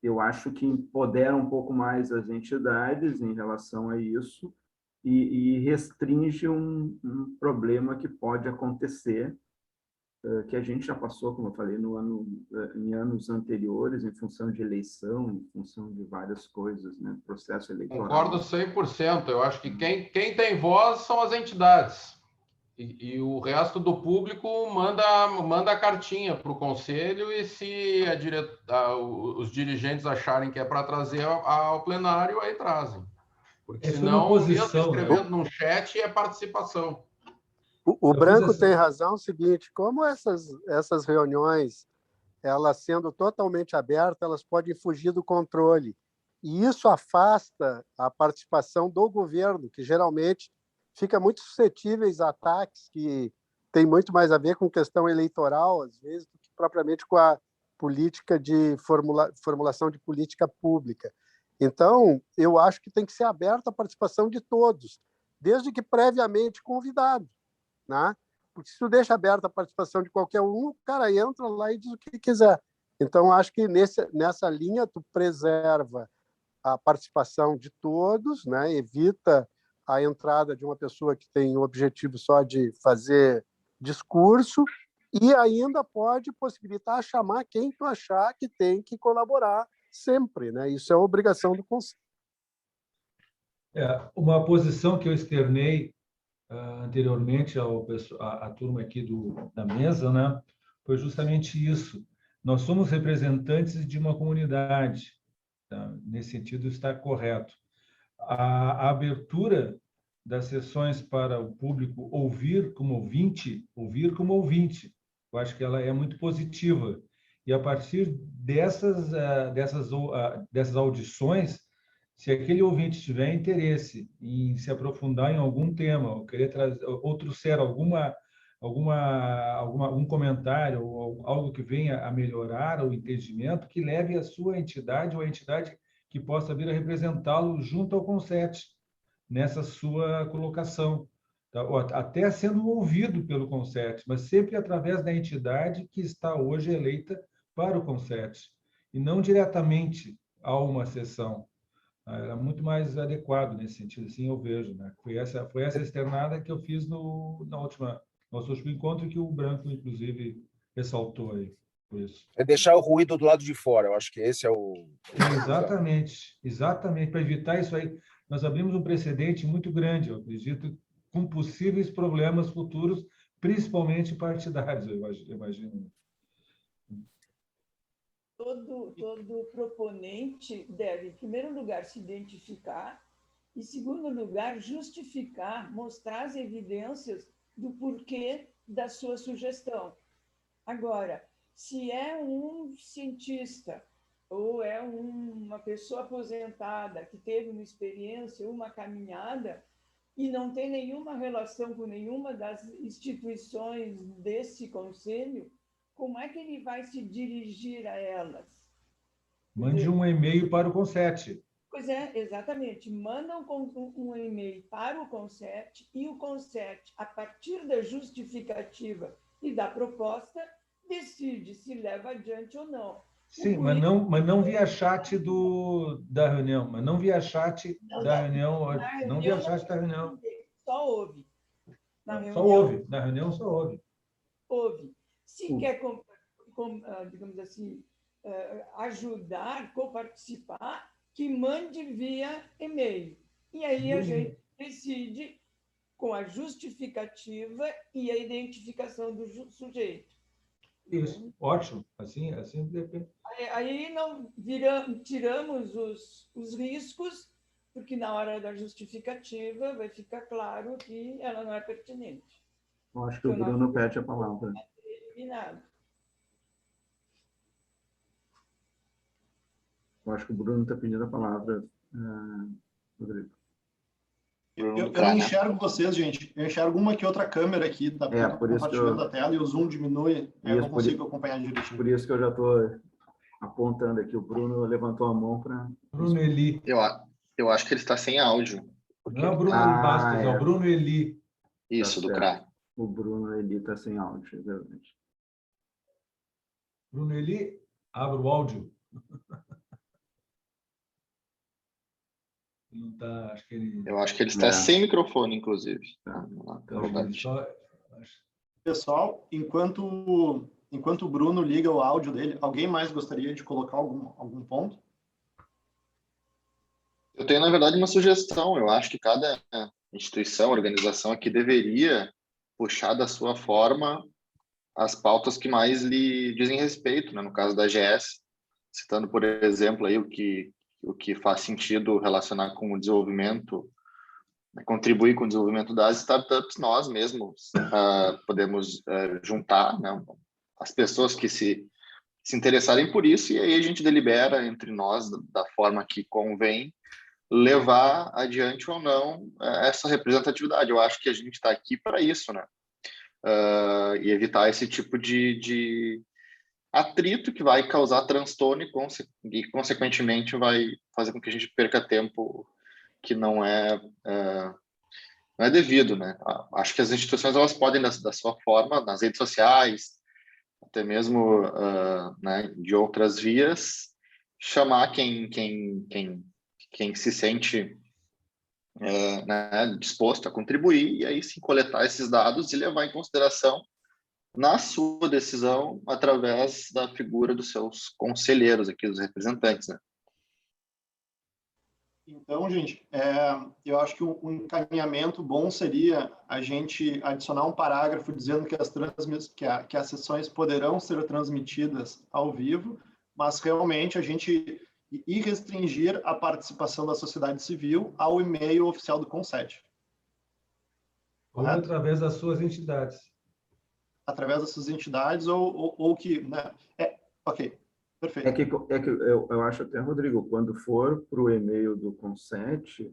eu acho que empodera um pouco mais as entidades em relação a isso e restringe um problema que pode acontecer, que a gente já passou, como eu falei, em anos anteriores, em função de eleição, em função de várias coisas, né? Processo eleitoral. Concordo 100%. Eu acho que quem tem voz são as entidades. E o resto do público manda a cartinha para o conselho, e se os dirigentes acharem que é para trazer ao plenário, aí trazem. Porque senão, mesmo escrevendo num chat, é participação. O Branco tem razão, o seguinte, como essas reuniões, elas sendo totalmente abertas, elas podem fugir do controle. E isso afasta a participação do governo, que geralmente fica muito suscetíveis a ataques que tem muito mais a ver com questão eleitoral, às vezes, do que propriamente com a política de formulação de política pública. Então, eu acho que tem que ser aberta a participação de todos, desde que previamente convidado, né? Porque se tu deixa aberta a participação de qualquer um, o cara entra lá e diz o que quiser. Então, acho que nessa linha tu preserva a participação de todos, né? Evita a entrada de uma pessoa que tem o objetivo só de fazer discurso, e ainda pode possibilitar chamar quem tu achar que tem que colaborar sempre, né? Isso é obrigação do Conselho. Uma posição que eu externei anteriormente à turma aqui da mesa, né, foi justamente isso. Nós somos representantes de uma comunidade, tá? Nesse sentido está correto. A abertura das sessões para o público ouvir como ouvinte, eu acho que ela é muito positiva. E a partir dessas audições, se aquele ouvinte tiver interesse em se aprofundar em algum tema, ou querer trazer, ou trouxer algum comentário, ou algo que venha a melhorar o entendimento, que leve a sua entidade ou a entidade que possa vir a representá-lo junto ao Conset, nessa sua colocação, tá? Até sendo ouvido pelo Conset, mas sempre através da entidade que está hoje eleita para o Conset, e não diretamente a uma sessão. É muito mais adequado nesse sentido, assim eu vejo, né? Foi essa externada que eu fiz no nosso último encontro, que o Branco, inclusive, ressaltou aí. Por isso. É deixar o ruído do lado de fora, eu acho que esse é o... Exatamente, para evitar isso aí. Nós abrimos um precedente muito grande, eu acredito, com possíveis problemas futuros, principalmente partidários, eu imagino. Todo proponente deve, em primeiro lugar, se identificar, e, em segundo lugar, justificar, mostrar as evidências do porquê da sua sugestão. Agora, se é um cientista ou é uma pessoa aposentada que teve uma experiência, uma caminhada, e não tem nenhuma relação com nenhuma das instituições desse conselho, como é que ele vai se dirigir a elas? Mande um e-mail para o Conset. Pois é, exatamente. Manda um e-mail para o Conset, e o Conset, a partir da justificativa e da proposta, decide se leva adiante ou não. Sim, mas não via chat da reunião, não via chat da reunião. Só ouve. Na reunião só ouve. Ouve. Se quer, digamos assim, ajudar, coparticipar, que mande via e-mail. E aí a gente decide com a justificativa e a identificação do sujeito. Isso, ótimo. Assim depende. Aí não tiramos os riscos, porque na hora da justificativa vai ficar claro que ela não é pertinente. Eu acho que o Bruno pede a palavra. Eliminado. Eu acho que o Bruno está pedindo a palavra, Rodrigo. Eu não enxergo vocês, gente. Eu enxergo uma que outra câmera aqui, tá compartilhando a tela, e o zoom diminui, eu não consigo acompanhar direitinho. Por isso que eu já estou apontando aqui. O Bruno levantou a mão para... Bruno Eli. Eu acho que ele está sem áudio. Não é o Bruno Bastos, é o Bruno Eli. Isso, do CRA. O Bruno Eli está sem áudio, é verdade. Bruno Eli, abre o áudio. Não tá, acho que ele... Eu acho que ele está sem microfone, inclusive. Pessoal, enquanto o Bruno liga o áudio dele, alguém mais gostaria de colocar algum ponto? Eu tenho, na verdade, uma sugestão. Eu acho que cada instituição, organização aqui deveria puxar da sua forma as pautas que mais lhe dizem respeito, né? No caso da AGS, citando, por exemplo, aí o que faz sentido relacionar com o desenvolvimento, né? Contribuir com o desenvolvimento das startups, nós mesmos podemos juntar, né? As pessoas que se interessarem por isso, e aí a gente delibera entre nós da forma que convém levar adiante ou não essa representatividade. Eu acho que a gente está aqui para isso, né? E evitar esse tipo de atrito que vai causar transtorno e, consequentemente, vai fazer com que a gente perca tempo que não é devido, né? Acho que as instituições elas podem, da sua forma, nas redes sociais, até mesmo né, de outras vias, chamar quem se sente né, disposto a contribuir, e aí sim coletar esses dados e levar em consideração na sua decisão através da figura dos seus conselheiros aqui, dos representantes, né? Então, gente, eu acho que um encaminhamento bom seria a gente adicionar um parágrafo dizendo que as sessões poderão ser transmitidas ao vivo, mas realmente a gente e restringir a participação da sociedade civil ao e-mail oficial do CONSET. Ou através das suas entidades. Através das suas entidades ou que... Né? Ok, perfeito. Eu acho até, Rodrigo, quando for para o e-mail do CONSET,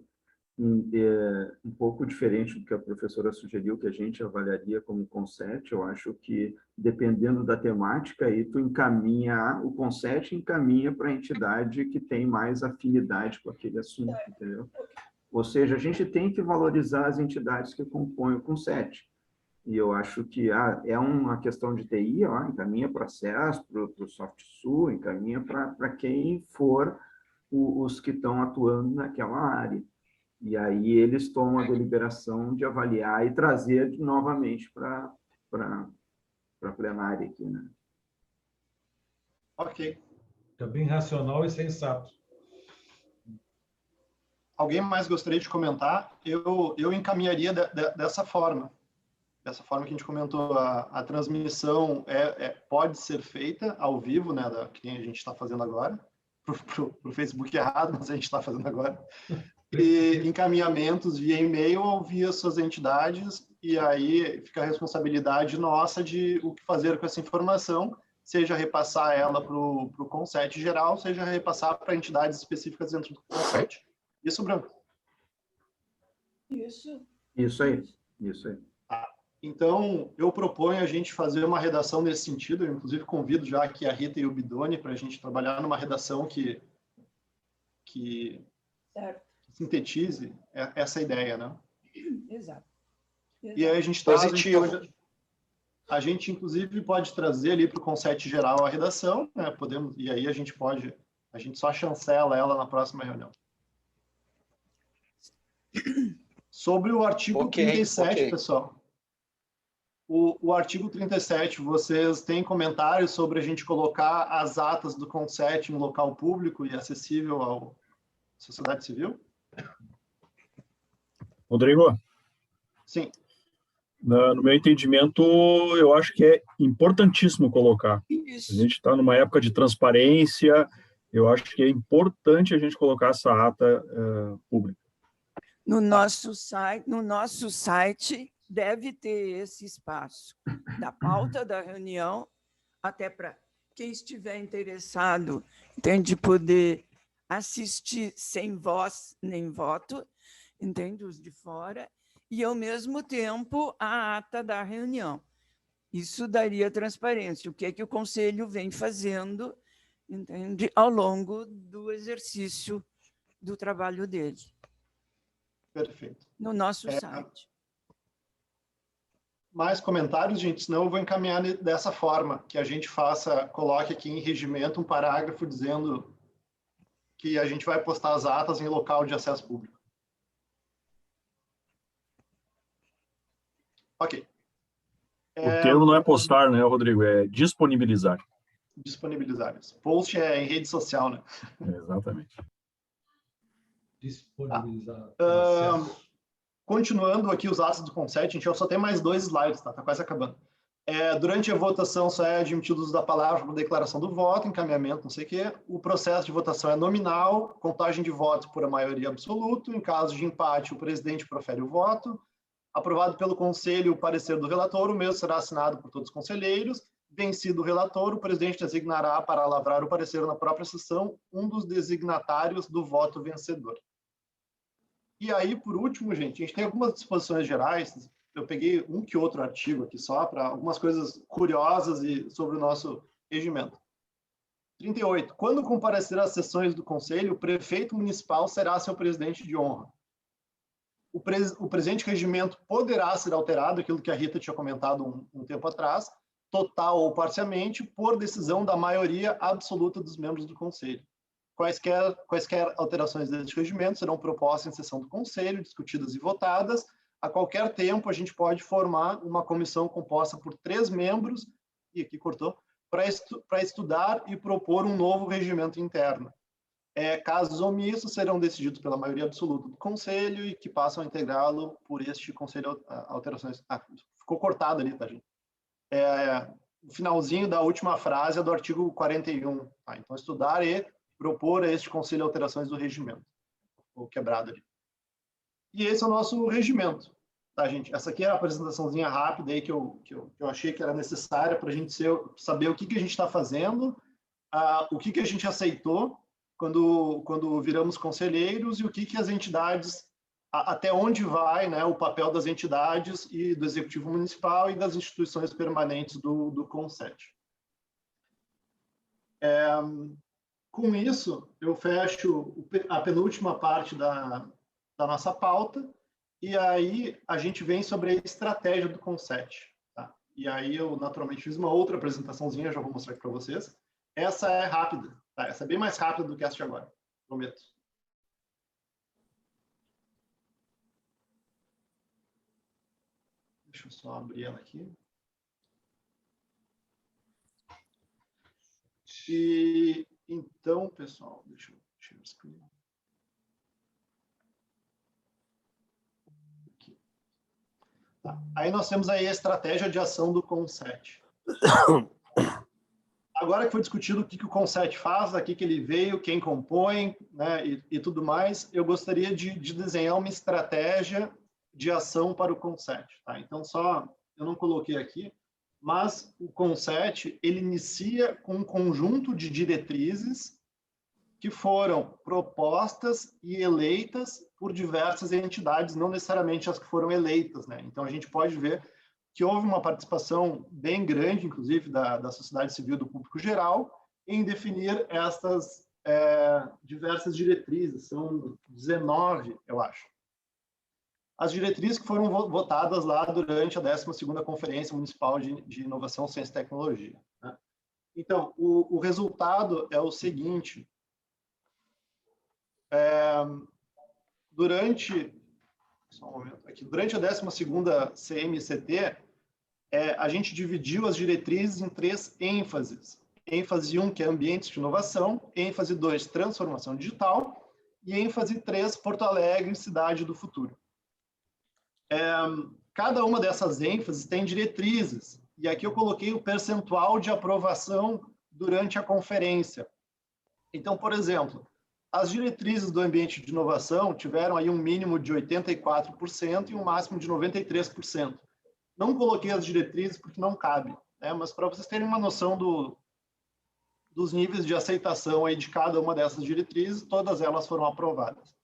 um pouco diferente do que a professora sugeriu, que a gente avaliaria como CONSET, eu acho que, dependendo da temática, aí tu o CONSET encaminha para a entidade que tem mais afinidade com aquele assunto, entendeu? Ou seja, a gente tem que valorizar as entidades que compõem o CONSET. E eu acho que é uma questão de TI, encaminha para a SES, para o SoftSul, encaminha para quem for os que estão atuando naquela área. E aí eles tomam a deliberação de avaliar e trazer novamente para a plenária aqui, né? Ok. É bem racional e sensato. Alguém mais gostaria de comentar? Eu encaminharia dessa forma. Dessa forma que a gente comentou, a transmissão pode ser feita ao vivo, né, que a gente está fazendo agora, para o Facebook errado, mas a gente está fazendo agora. E encaminhamentos via e-mail ou via suas entidades, e aí fica a responsabilidade nossa de o que fazer com essa informação, seja repassar ela para o CONSET geral, seja repassar para entidades específicas dentro do CONSET. Isso, Branco? Isso aí. Então, eu proponho a gente fazer uma redação nesse sentido, eu inclusive convido já aqui a Rita e o Bidoni para a gente trabalhar numa redação que sintetize essa ideia, né? Exato. E aí a gente inclusive pode trazer ali para o CONSET geral a redação, né? E aí a gente só chancela ela na próxima reunião. Sobre o artigo 37, pessoal. O artigo 37, vocês têm comentários sobre a gente colocar as atas do CONSET em local público e acessível à sociedade civil? Rodrigo? Sim. No meu entendimento, eu acho que é importantíssimo colocar. Isso. A gente está numa época de transparência, eu acho que é importante a gente colocar essa ata pública. No nosso site deve ter esse espaço da pauta da reunião, até para quem estiver interessado, entende, poder assistir sem voz nem voto, entende, os de fora, e, ao mesmo tempo, a ata da reunião. Isso daria transparência, o que é que o Conselho vem fazendo, entende, ao longo do exercício do trabalho dele. Perfeito. No nosso site. mais comentários, gente, senão eu vou encaminhar dessa forma, que a gente coloque aqui em regimento um parágrafo dizendo que a gente vai postar as atas em local de acesso público. Ok. O termo não é postar, né, Rodrigo? É disponibilizar. Disponibilizar isso. Post é em rede social, né? Exatamente. Disponibilizar. Continuando aqui os atos do CONSET, gente, eu só tenho mais 2 slides, tá? Tá quase acabando. Durante a votação só é admitido o uso da palavra para declaração do voto, encaminhamento, não sei o quê. O processo de votação é nominal, contagem de votos por a maioria absoluta. Em caso de empate, o presidente profere o voto. Aprovado pelo conselho o parecer do relator, o mesmo será assinado por todos os conselheiros. Vencido o relator, o presidente designará para lavrar o parecer na própria sessão um dos designatários do voto vencedor. E aí, por último, gente, a gente tem algumas disposições gerais. Eu peguei um que outro artigo aqui só para algumas coisas curiosas sobre o nosso regimento. 38. Quando comparecer às sessões do conselho, o prefeito municipal será seu presidente de honra. O presente regimento poderá ser alterado, aquilo que a Rita tinha comentado um tempo atrás, total ou parcialmente, por decisão da maioria absoluta dos membros do conselho. Quaisquer alterações deste regimento serão propostas em sessão do conselho, discutidas e votadas. A qualquer tempo, a gente pode formar uma comissão composta por 3 membros, e aqui cortou, para estudar e propor um novo regimento interno. Casos omissos serão decididos pela maioria absoluta do conselho e que passam a integrá-lo por este conselho alterações. Ficou cortado ali, tá, gente? O finalzinho da última frase é do artigo 41. Tá? Então, estudar e propor a este conselho alterações do regimento. Ficou quebrado ali. E esse é o nosso regimento. Tá, gente? Essa aqui é a apresentaçãozinha rápida aí que eu achei que era necessária para a gente saber o que a gente está fazendo, o que a gente aceitou quando viramos conselheiros e o que as entidades, até onde vai, né, o papel das entidades e do Executivo Municipal e das instituições permanentes do CONSET. Com isso, eu fecho a penúltima parte da nossa pauta e aí a gente vem sobre a estratégia do CONSET. Tá? E aí eu, naturalmente, fiz uma outra apresentaçãozinha, já vou mostrar aqui para vocês. Essa é rápida, tá? Essa é bem mais rápida do que essa de agora, prometo. Deixa eu só abrir ela aqui. E então, pessoal, deixa eu tirar o screen. Aqui. Tá. Aí nós temos aí a estratégia de ação do CONSET. Agora que foi discutido o que o CONSET faz, aqui que ele veio, quem compõe, né, e tudo mais, eu gostaria de desenhar uma estratégia de ação para o CONSET. Tá? Então, eu não coloquei aqui, mas o CONSET, ele inicia com um conjunto de diretrizes que foram propostas e eleitas por diversas entidades, não necessariamente as que foram eleitas. Né? Então, a gente pode ver que houve uma participação bem grande, inclusive, da sociedade civil, do público geral, em definir estas diversas diretrizes. São 19, eu acho. As diretrizes que foram votadas lá durante a 12ª Conferência Municipal de Inovação, Ciência e Tecnologia. Né? Então, o resultado é o seguinte. Durante a 12ª CMCT, a gente dividiu as diretrizes em 3 ênfases. ênfase 1, que é ambientes de inovação, ênfase 2, transformação digital, e ênfase 3, Porto Alegre, cidade do futuro. Cada uma dessas ênfases tem diretrizes, e aqui eu coloquei o percentual de aprovação durante a conferência. Então, por exemplo, as diretrizes do ambiente de inovação tiveram aí um mínimo de 84% e um máximo de 93%. Não coloquei as diretrizes porque não cabe, né? Mas para vocês terem uma noção dos níveis de aceitação aí de cada uma dessas diretrizes, todas elas foram aprovadas.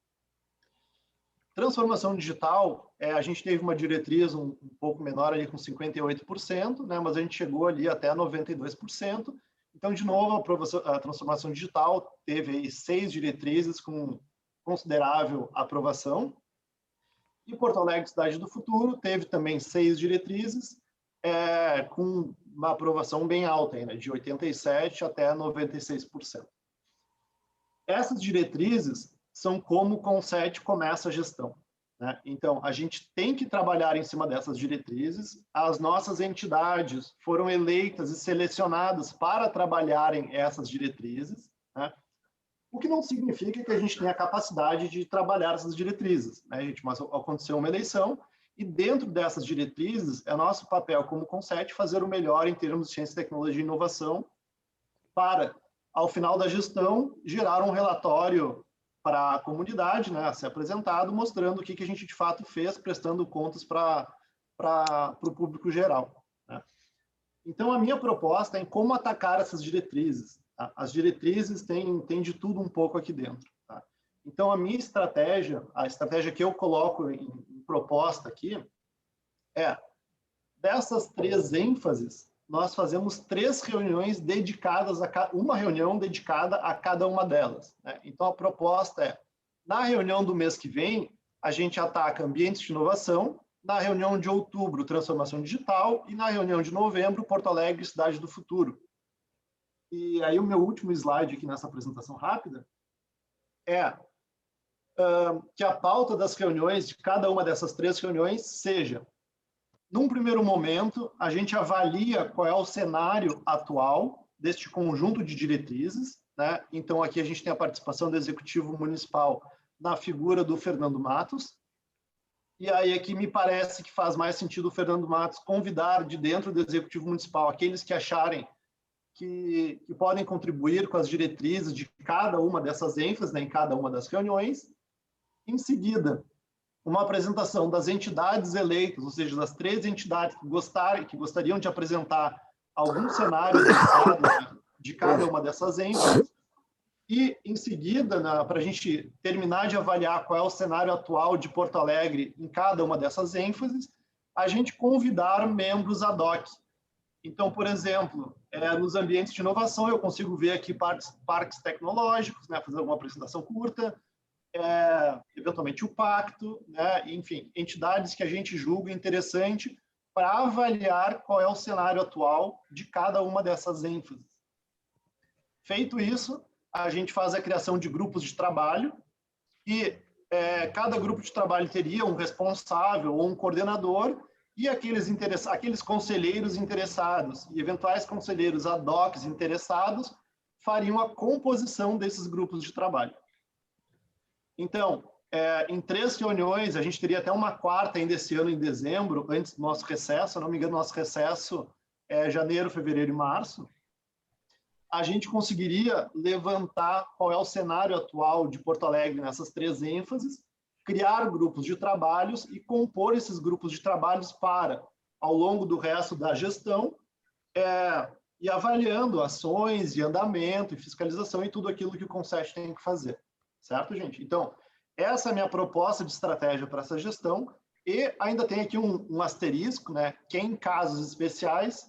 Transformação digital, a gente teve uma diretriz um pouco menor ali com 58%, né? Mas a gente chegou ali até 92%. Então, de novo, a transformação digital teve aí 6 diretrizes com considerável aprovação. E Porto Alegre, Cidade do Futuro, teve também 6 diretrizes, com uma aprovação bem alta, né, de 87% até 96%. Essas diretrizes são como o Conset começa a gestão, né? Então, a gente tem que trabalhar em cima dessas diretrizes. As nossas entidades foram eleitas e selecionadas para trabalharem essas diretrizes, né? O que não significa que a gente tenha a capacidade de trabalhar essas diretrizes, né, gente? Mas aconteceu uma eleição e dentro dessas diretrizes é nosso papel como Conset fazer o melhor em termos de ciência, tecnologia e inovação para, ao final da gestão, gerar um relatório para a comunidade, né, a ser apresentado, mostrando o que a gente de fato fez, prestando contas para o público geral, né? Então, a minha proposta é em como atacar essas diretrizes. Tá? As diretrizes têm de tudo um pouco aqui dentro. Tá? Então, a minha estratégia, a estratégia que eu coloco em proposta aqui, dessas 3 ênfases, nós fazemos 3 reuniões dedicadas, uma reunião dedicada a cada uma delas, né? Então, a proposta é, na reunião do mês que vem, a gente ataca ambientes de inovação, na reunião de outubro, transformação digital, e na reunião de novembro, Porto Alegre, Cidade do Futuro. E aí o meu último slide aqui nessa apresentação rápida é que a pauta das reuniões, de cada uma dessas 3 reuniões, seja, num primeiro momento, a gente avalia qual é o cenário atual deste conjunto de diretrizes, né? Então, aqui a gente tem a participação do Executivo Municipal na figura do Fernando Matos. E aí aqui me parece que faz mais sentido o Fernando Matos convidar de dentro do Executivo Municipal aqueles que acharem que podem contribuir com as diretrizes de cada uma dessas ênfases, né, em cada uma das reuniões. Em seguida, uma apresentação das entidades eleitas, ou seja, das 3 entidades que gostariam de apresentar algum cenário de cada uma dessas ênfases. E, em seguida, para a gente terminar de avaliar qual é o cenário atual de Porto Alegre em cada uma dessas ênfases, a gente convidar membros ad hoc. Então, por exemplo, nos ambientes de inovação, eu consigo ver aqui parques tecnológicos, né, fazer alguma apresentação curta, eventualmente o Pacto, né, enfim, entidades que a gente julga interessante para avaliar qual é o cenário atual de cada uma dessas ênfases. Feito isso, a gente faz a criação de grupos de trabalho e cada grupo de trabalho teria um responsável ou um coordenador e aqueles conselheiros interessados e eventuais conselheiros ad hoc interessados fariam a composição desses grupos de trabalho. Então, em 3 reuniões, a gente teria até uma 4ª ainda esse ano, em dezembro, antes do nosso recesso, se não me engano, nosso recesso é janeiro, fevereiro e março, a gente conseguiria levantar qual é o cenário atual de Porto Alegre nessas 3 ênfases, criar grupos de trabalhos e compor esses grupos de trabalhos para, ao longo do resto da gestão, e avaliando ações de andamento e fiscalização e tudo aquilo que o Conset tem que fazer. Certo, gente? Então, essa é a minha proposta de estratégia para essa gestão e ainda tem aqui um asterisco, né, que em casos especiais,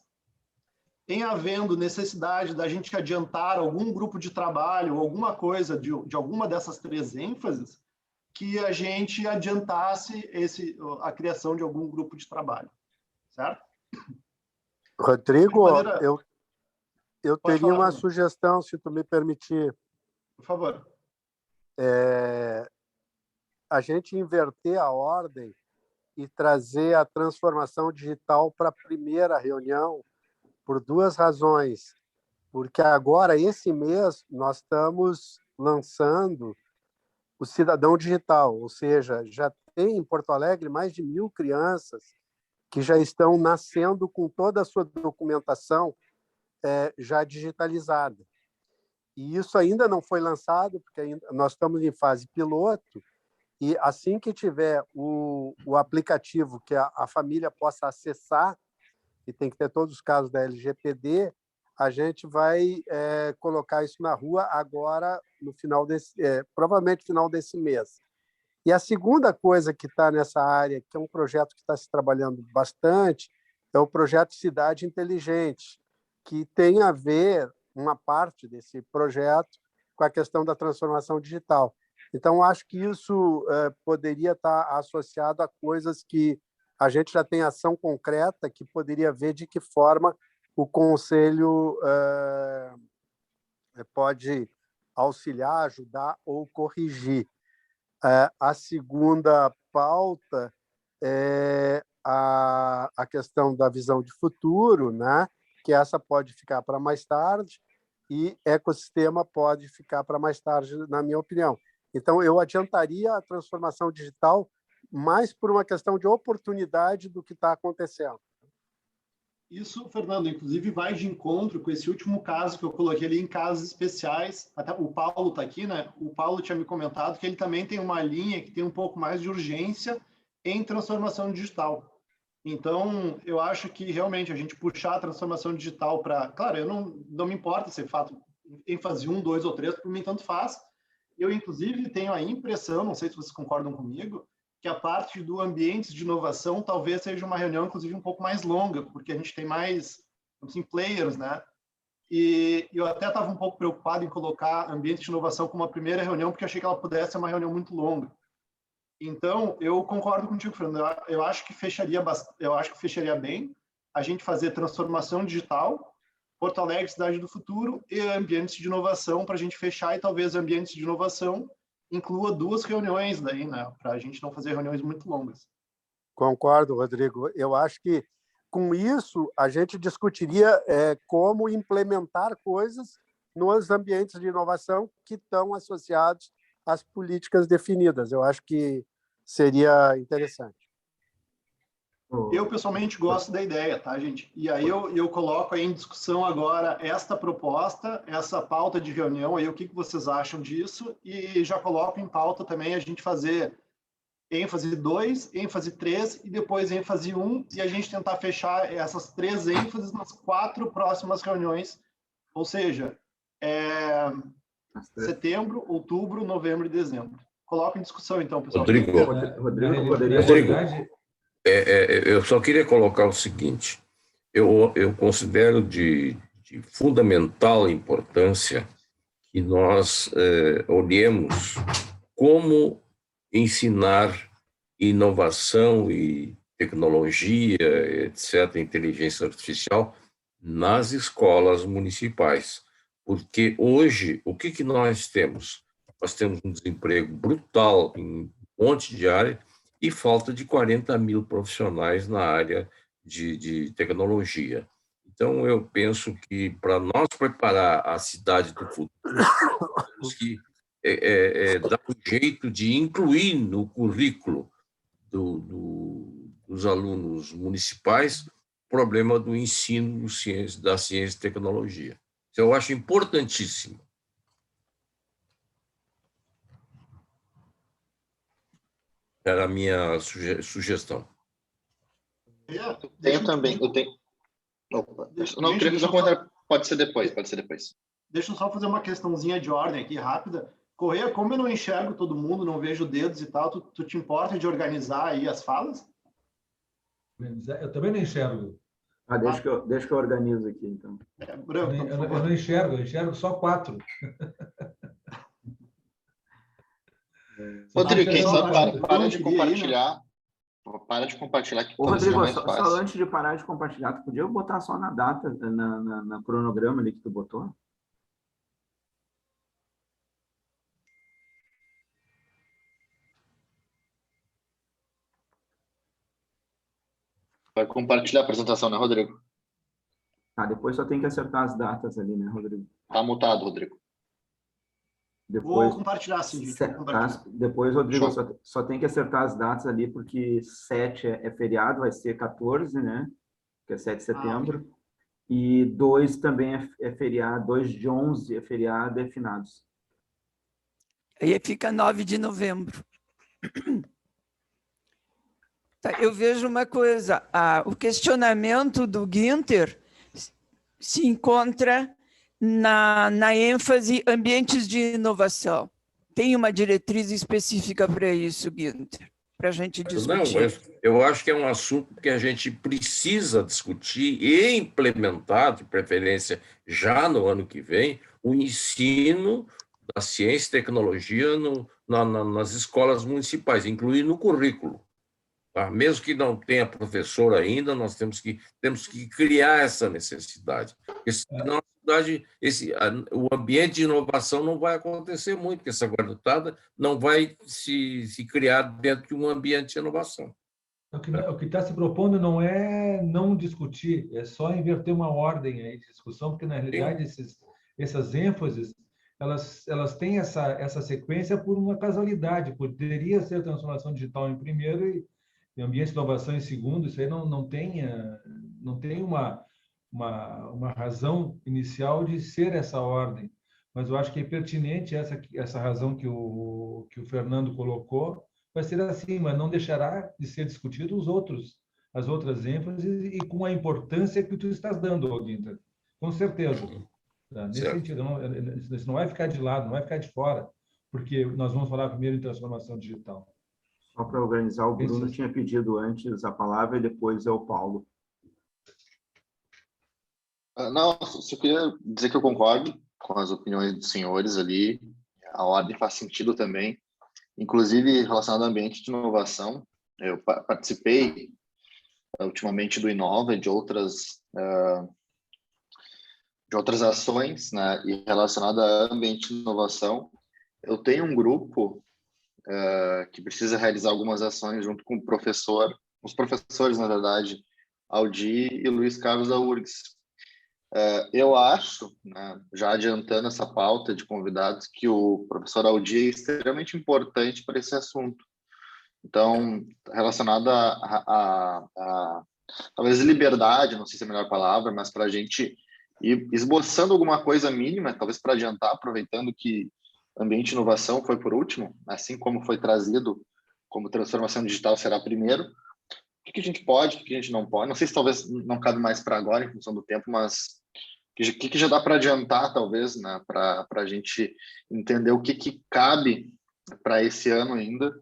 em havendo necessidade da gente adiantar algum grupo de trabalho, alguma coisa de alguma dessas 3 ênfases, que a gente adiantasse a criação de algum grupo de trabalho. Certo? Rodrigo, maneira... eu teria uma sugestão, se tu me permitir. Por favor. A gente inverter a ordem e trazer a transformação digital para a primeira reunião, por 2 razões. Porque agora, esse mês, nós estamos lançando o Cidadão Digital, ou seja, já tem em Porto Alegre mais de 1.000 crianças que já estão nascendo com toda a sua documentação já digitalizada. E isso ainda não foi lançado, porque nós estamos em fase piloto, e assim que tiver o aplicativo que a família possa acessar, e tem que ter todos os casos da LGPD, a gente vai colocar isso na rua agora, no final provavelmente no final desse mês. E a segunda coisa que está nessa área, que é um projeto que está se trabalhando bastante, é o projeto Cidade Inteligente, que tem a ver, uma parte desse projeto, com a questão da transformação digital. Então, acho que isso poderia estar associado a coisas que a gente já tem ação concreta, que poderia ver de que forma o Conselho pode auxiliar, ajudar ou corrigir. A segunda pauta é a questão da visão de futuro, né? Que essa pode ficar para mais tarde, e ecossistema pode ficar para mais tarde, na minha opinião. Então, eu adiantaria a transformação digital mais por uma questão de oportunidade do que está acontecendo. Isso, Fernando, inclusive vai de encontro com esse último caso que eu coloquei ali em casos especiais. Até o Paulo está aqui, né? O Paulo tinha me comentado que ele também tem uma linha que tem um pouco mais de urgência em transformação digital. Então, eu acho que realmente a gente puxar a transformação digital para... Claro, eu não me importa se fato ênfase 1, 2 ou 3, por mim tanto faz. Eu, inclusive, tenho a impressão, não sei se vocês concordam comigo, que a parte do ambiente de inovação talvez seja uma reunião, inclusive, um pouco mais longa, porque a gente tem mais, assim, players, né? E eu até estava um pouco preocupado em colocar ambiente de inovação como a primeira reunião, porque achei que ela pudesse ser uma reunião muito longa. Então, eu concordo contigo, Fernando. Eu acho que fecharia bem a gente fazer transformação digital, Porto Alegre, Cidade do Futuro e ambientes de inovação para a gente fechar, e talvez ambientes de inovação inclua 2 reuniões daí, né? Para a gente não fazer reuniões muito longas. Concordo, Rodrigo. Eu acho que, com isso, a gente discutiria como implementar coisas nos ambientes de inovação que estão associados às políticas definidas. Eu acho que seria interessante. Eu, pessoalmente, gosto da ideia, tá, gente? E aí eu coloco aí em discussão agora esta proposta, essa pauta de reunião, aí o que vocês acham disso, e já coloco em pauta também a gente fazer ênfase 2, ênfase 3 e depois ênfase 1, e a gente tentar fechar essas 3 ênfases nas 4 próximas reuniões, ou seja, setembro, outubro, novembro e dezembro. Coloco em discussão, então, pessoal. Rodrigo, eu só queria colocar o seguinte: eu considero de fundamental importância que nós olhemos como ensinar inovação e tecnologia, etc., inteligência artificial, nas escolas municipais. Porque hoje, o que nós temos? Nós temos um desemprego brutal em um monte de área e falta de 40 mil profissionais na área de tecnologia. Então, eu penso que, para nós preparar a cidade do futuro, temos que dar um jeito de incluir no currículo dos alunos municipais o problema do ensino da ciência e tecnologia. Isso eu acho importantíssimo. Era a minha sugestão. Eu também. Opa, não, queria fazer um comentário. Pode ser depois. Deixa eu só fazer uma questãozinha de ordem aqui, rápida. Correia, como eu não enxergo todo mundo, não vejo dedos e tal, tu te importa de organizar aí as falas? Eu também não enxergo. Deixa que eu organizo aqui, então. Branco, eu não enxergo, eu enxergo só 4. Rodrigo, quem sabe para de compartilhar. Para de compartilhar que Rodrigo, só antes de parar de compartilhar, tu podia botar só na data, na cronograma ali que tu botou? Vai compartilhar a apresentação, né, Rodrigo? Depois só tem que acertar as datas ali, né, Rodrigo? Tá mutado, Rodrigo. Vou compartilhar, sim, gente. Depois, Rodrigo, só tem que acertar as datas ali, porque 7 é feriado, vai ser 14, né? Que é 7 de setembro. Okay. E 2 também é feriado, 2 de 11 é feriado, é finados. Aí fica 9 de novembro. Tá, eu vejo uma coisa, o questionamento do Günther se encontra na ênfase ambientes de inovação. Tem uma diretriz específica para isso, Günther, para a gente discutir. Não, eu acho que é um assunto que a gente precisa discutir e implementar, de preferência já no ano que vem, o ensino da ciência e tecnologia no nas escolas municipais, incluir no currículo. Tá? Mesmo que não tenha professor ainda, nós temos que criar essa necessidade. Porque senão o ambiente de inovação não vai acontecer muito, porque essa garotada não vai se criar dentro de um ambiente de inovação. O que está se propondo não é não discutir, é só inverter uma ordem aí de discussão, porque, na realidade, essas ênfases, elas têm essa sequência por uma casualidade. Poderia ser transformação digital em primeiro e ambiente de inovação em segundo. Isso aí não tem uma razão inicial de ser essa ordem. Mas eu acho que é pertinente essa razão que o Fernando colocou, vai ser assim, mas não deixará de ser discutido as outras ênfases e com a importância que tu estás dando, Aldinter. Com certeza. Nesse sentido, isso não vai ficar de lado, não vai ficar de fora, porque nós vamos falar primeiro em transformação digital. Só para organizar, o Bruno tinha pedido antes a palavra e depois é o Paulo. Não, só queria dizer que eu concordo com as opiniões dos senhores ali. A ordem faz sentido também. Inclusive, relacionado ao ambiente de inovação, eu participei ultimamente do Inova e de outras ações, né, e relacionada a ambiente de inovação. Eu tenho um grupo que precisa realizar algumas ações junto com os professores, na verdade, Aldi e Luiz Carlos da URGS. Eu acho, né, já adiantando essa pauta de convidados, que o professor Aldi é extremamente importante para esse assunto. Então, relacionado a talvez liberdade, não sei se é a melhor palavra, mas para a gente ir esboçando alguma coisa mínima, talvez para adiantar, aproveitando que ambiente de inovação foi por último, assim como foi trazido como transformação digital será primeiro. O que a gente pode, o que a gente não pode? Não sei se talvez não cabe mais para agora, em função do tempo, mas o que já dá para adiantar, talvez, né, para a gente entender o que cabe para esse ano ainda,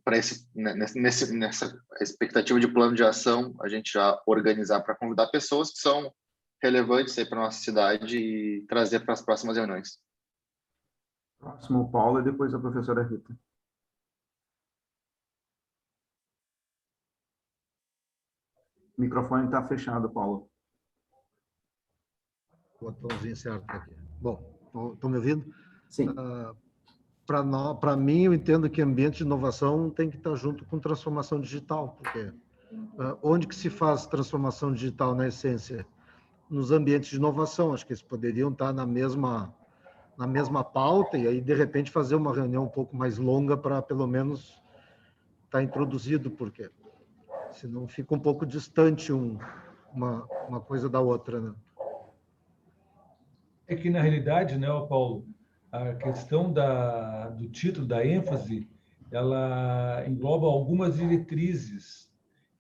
para nessa expectativa de plano de ação, a gente já organizar para convidar pessoas que são relevantes para a nossa cidade e trazer para as próximas reuniões. Próximo o Paulo e depois a professora Rita. O microfone está fechado, Paulo. Botãozinho certo aqui. Bom, estão me ouvindo? Sim. Para mim, eu entendo que ambiente de inovação tem que estar junto com transformação digital, porque onde que se faz transformação digital na essência? Nos ambientes de inovação. Acho que eles poderiam estar na mesma pauta e aí, de repente, fazer uma reunião um pouco mais longa para, pelo menos, estar introduzido, porque senão fica um pouco distante uma coisa da outra, né? É que, na realidade, né, Paulo, a questão do título, da ênfase, ela engloba algumas diretrizes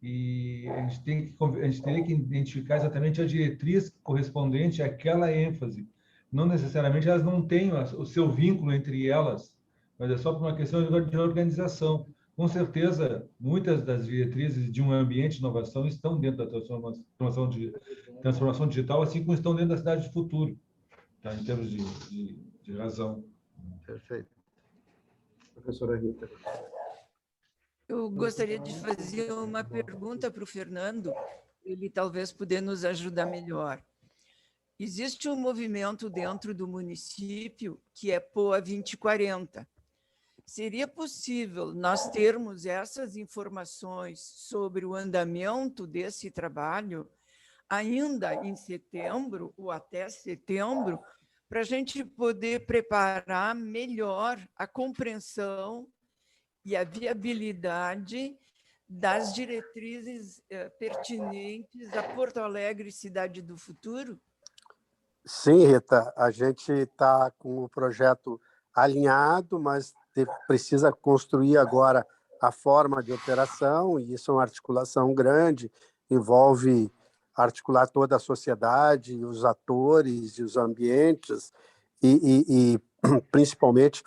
e a gente teria que identificar exatamente a diretriz correspondente àquela ênfase. Não necessariamente elas não têm o seu vínculo entre elas, mas é só por uma questão de organização. Com certeza, muitas das diretrizes de um ambiente de inovação estão dentro da transformação digital, assim como estão dentro da cidade do futuro, tá? Em termos de razão. Perfeito. Professora Rita. Eu gostaria de fazer uma pergunta para o Fernando, ele talvez poder nos ajudar melhor. Existe um movimento dentro do município que é POA 2040. Seria possível nós termos essas informações sobre o andamento desse trabalho ainda em setembro ou até setembro, para a gente poder preparar melhor a compreensão e a viabilidade das diretrizes pertinentes a Porto Alegre, Cidade do Futuro? Sim, Rita, a gente está com o projeto alinhado, mas precisa construir agora a forma de operação, e isso é uma articulação grande, envolve articular toda a sociedade, os atores e os ambientes, e principalmente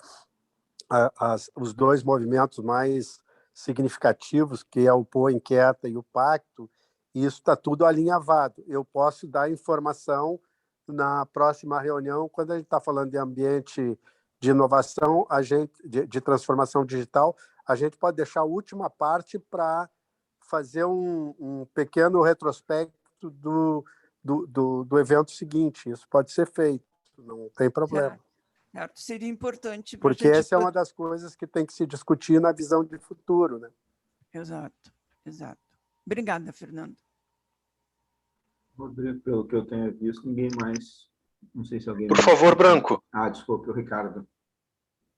os dois movimentos mais significativos, que é o POA Inquieta e o Pacto, e isso está tudo alinhavado. Eu posso dar informação na próxima reunião, quando a gente está falando de ambiente de inovação, de transformação digital, a gente pode deixar a última parte para fazer um pequeno retrospecto do evento seguinte. Isso pode ser feito, não tem problema. Certo. Seria importante. Porque essa é uma das coisas que tem que se discutir na visão de futuro, né? Exato, exato. Obrigada, Fernando. Rodrigo, pelo que eu tenho visto, ninguém mais... Não sei se alguém... Por favor, Branco. Desculpe, o Ricardo.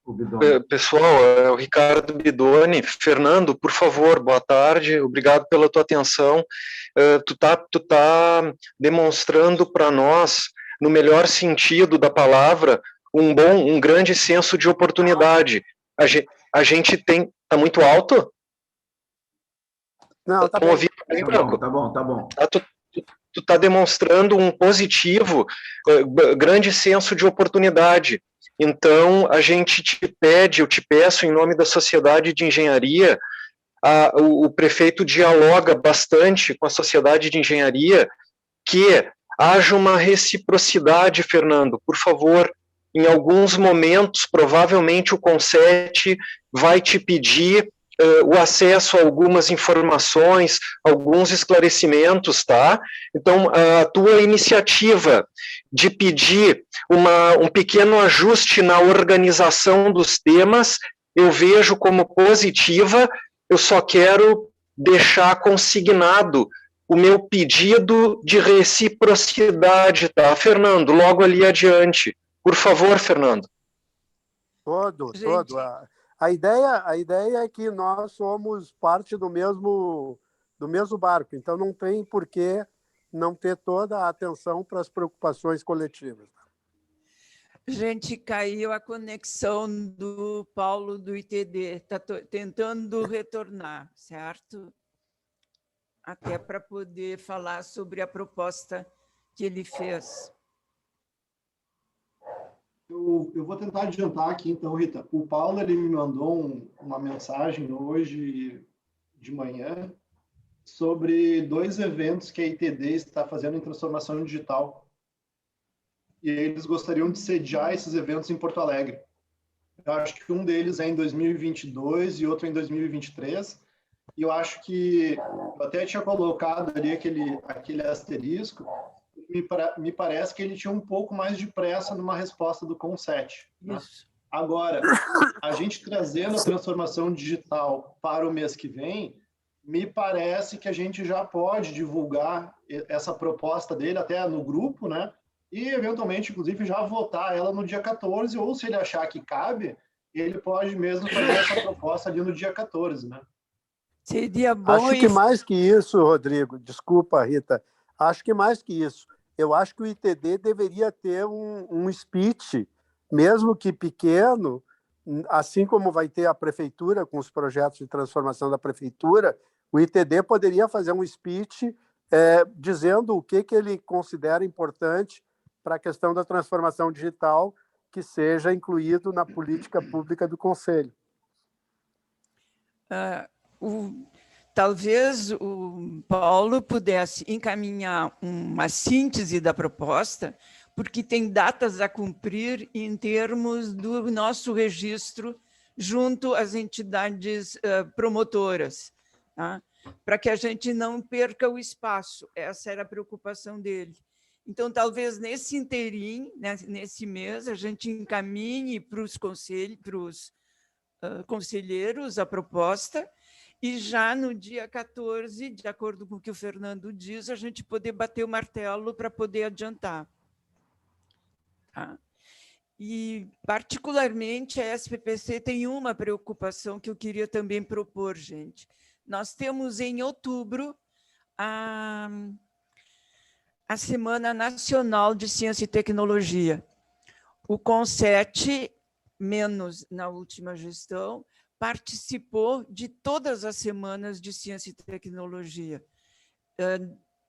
O Bidoni. Pessoal, é o Ricardo Bidoni. Fernando, por favor, boa tarde. Obrigado pela tua atenção. Tu tá demonstrando para nós, no melhor sentido da palavra, um grande senso de oportunidade. A gente tem... Tá muito alto? Não, tá bem. Ouvindo bem, Branco? Tá bom. Tu está demonstrando um positivo, grande senso de oportunidade. Então, a gente eu te peço, em nome da Sociedade de Engenharia, o prefeito dialoga bastante com a Sociedade de Engenharia, que haja uma reciprocidade, Fernando, por favor. Em alguns momentos, provavelmente o CONSET vai te pedir o acesso a algumas informações, alguns esclarecimentos, tá? Então, a tua iniciativa de pedir um pequeno ajuste na organização dos temas, eu vejo como positiva. Eu só quero deixar consignado o meu pedido de reciprocidade, tá, Fernando? Logo ali adiante. Por favor, Fernando. Todo. A ideia é que nós somos parte do mesmo barco, então não tem por que não ter toda a atenção para as preocupações coletivas. Gente, caiu a conexão do Paulo do ITD, está tentando retornar, certo? Até para poder falar sobre a proposta que ele fez. Eu vou tentar adiantar aqui, então, Rita. O Paulo ele me mandou uma mensagem hoje de manhã sobre 2 eventos que a ITD está fazendo em transformação digital. E eles gostariam de sediar esses eventos em Porto Alegre. Eu acho que um deles é em 2022 e outro em 2023. E eu acho que eu até tinha colocado ali aquele asterisco. Me parece que ele tinha um pouco mais de pressa numa resposta do CONSET. Né? Agora, a gente trazendo a transformação digital para o mês que vem, me parece que a gente já pode divulgar essa proposta dele até no grupo, né? E, eventualmente, inclusive, já votar ela no dia 14, ou se ele achar que cabe, ele pode mesmo fazer essa proposta ali no dia 14, né? Seria bom... Acho que mais que isso, Rodrigo, desculpa, Rita, acho que mais que isso. Eu acho que o ITD deveria ter um speech, mesmo que pequeno, assim como vai ter a prefeitura com os projetos de transformação da prefeitura, o ITD poderia fazer um speech dizendo o que ele considera importante para a questão da transformação digital que seja incluído na política pública do Conselho. Talvez o Paulo pudesse encaminhar uma síntese da proposta, porque tem datas a cumprir em termos do nosso registro junto às entidades promotoras, tá? Para que a gente não perca o espaço. Essa era a preocupação dele. Então, talvez nesse interim, nesse mês, a gente encaminhe para os conselheiros a proposta, e já no dia 14, de acordo com o que o Fernando diz, a gente poder bater o martelo para poder adiantar. Tá? E, particularmente, a SPPC tem uma preocupação que eu queria também propor, gente. Nós temos, em outubro, a Semana Nacional de Ciência e Tecnologia. O CONSET, menos na última gestão, participou de todas as semanas de ciência e tecnologia.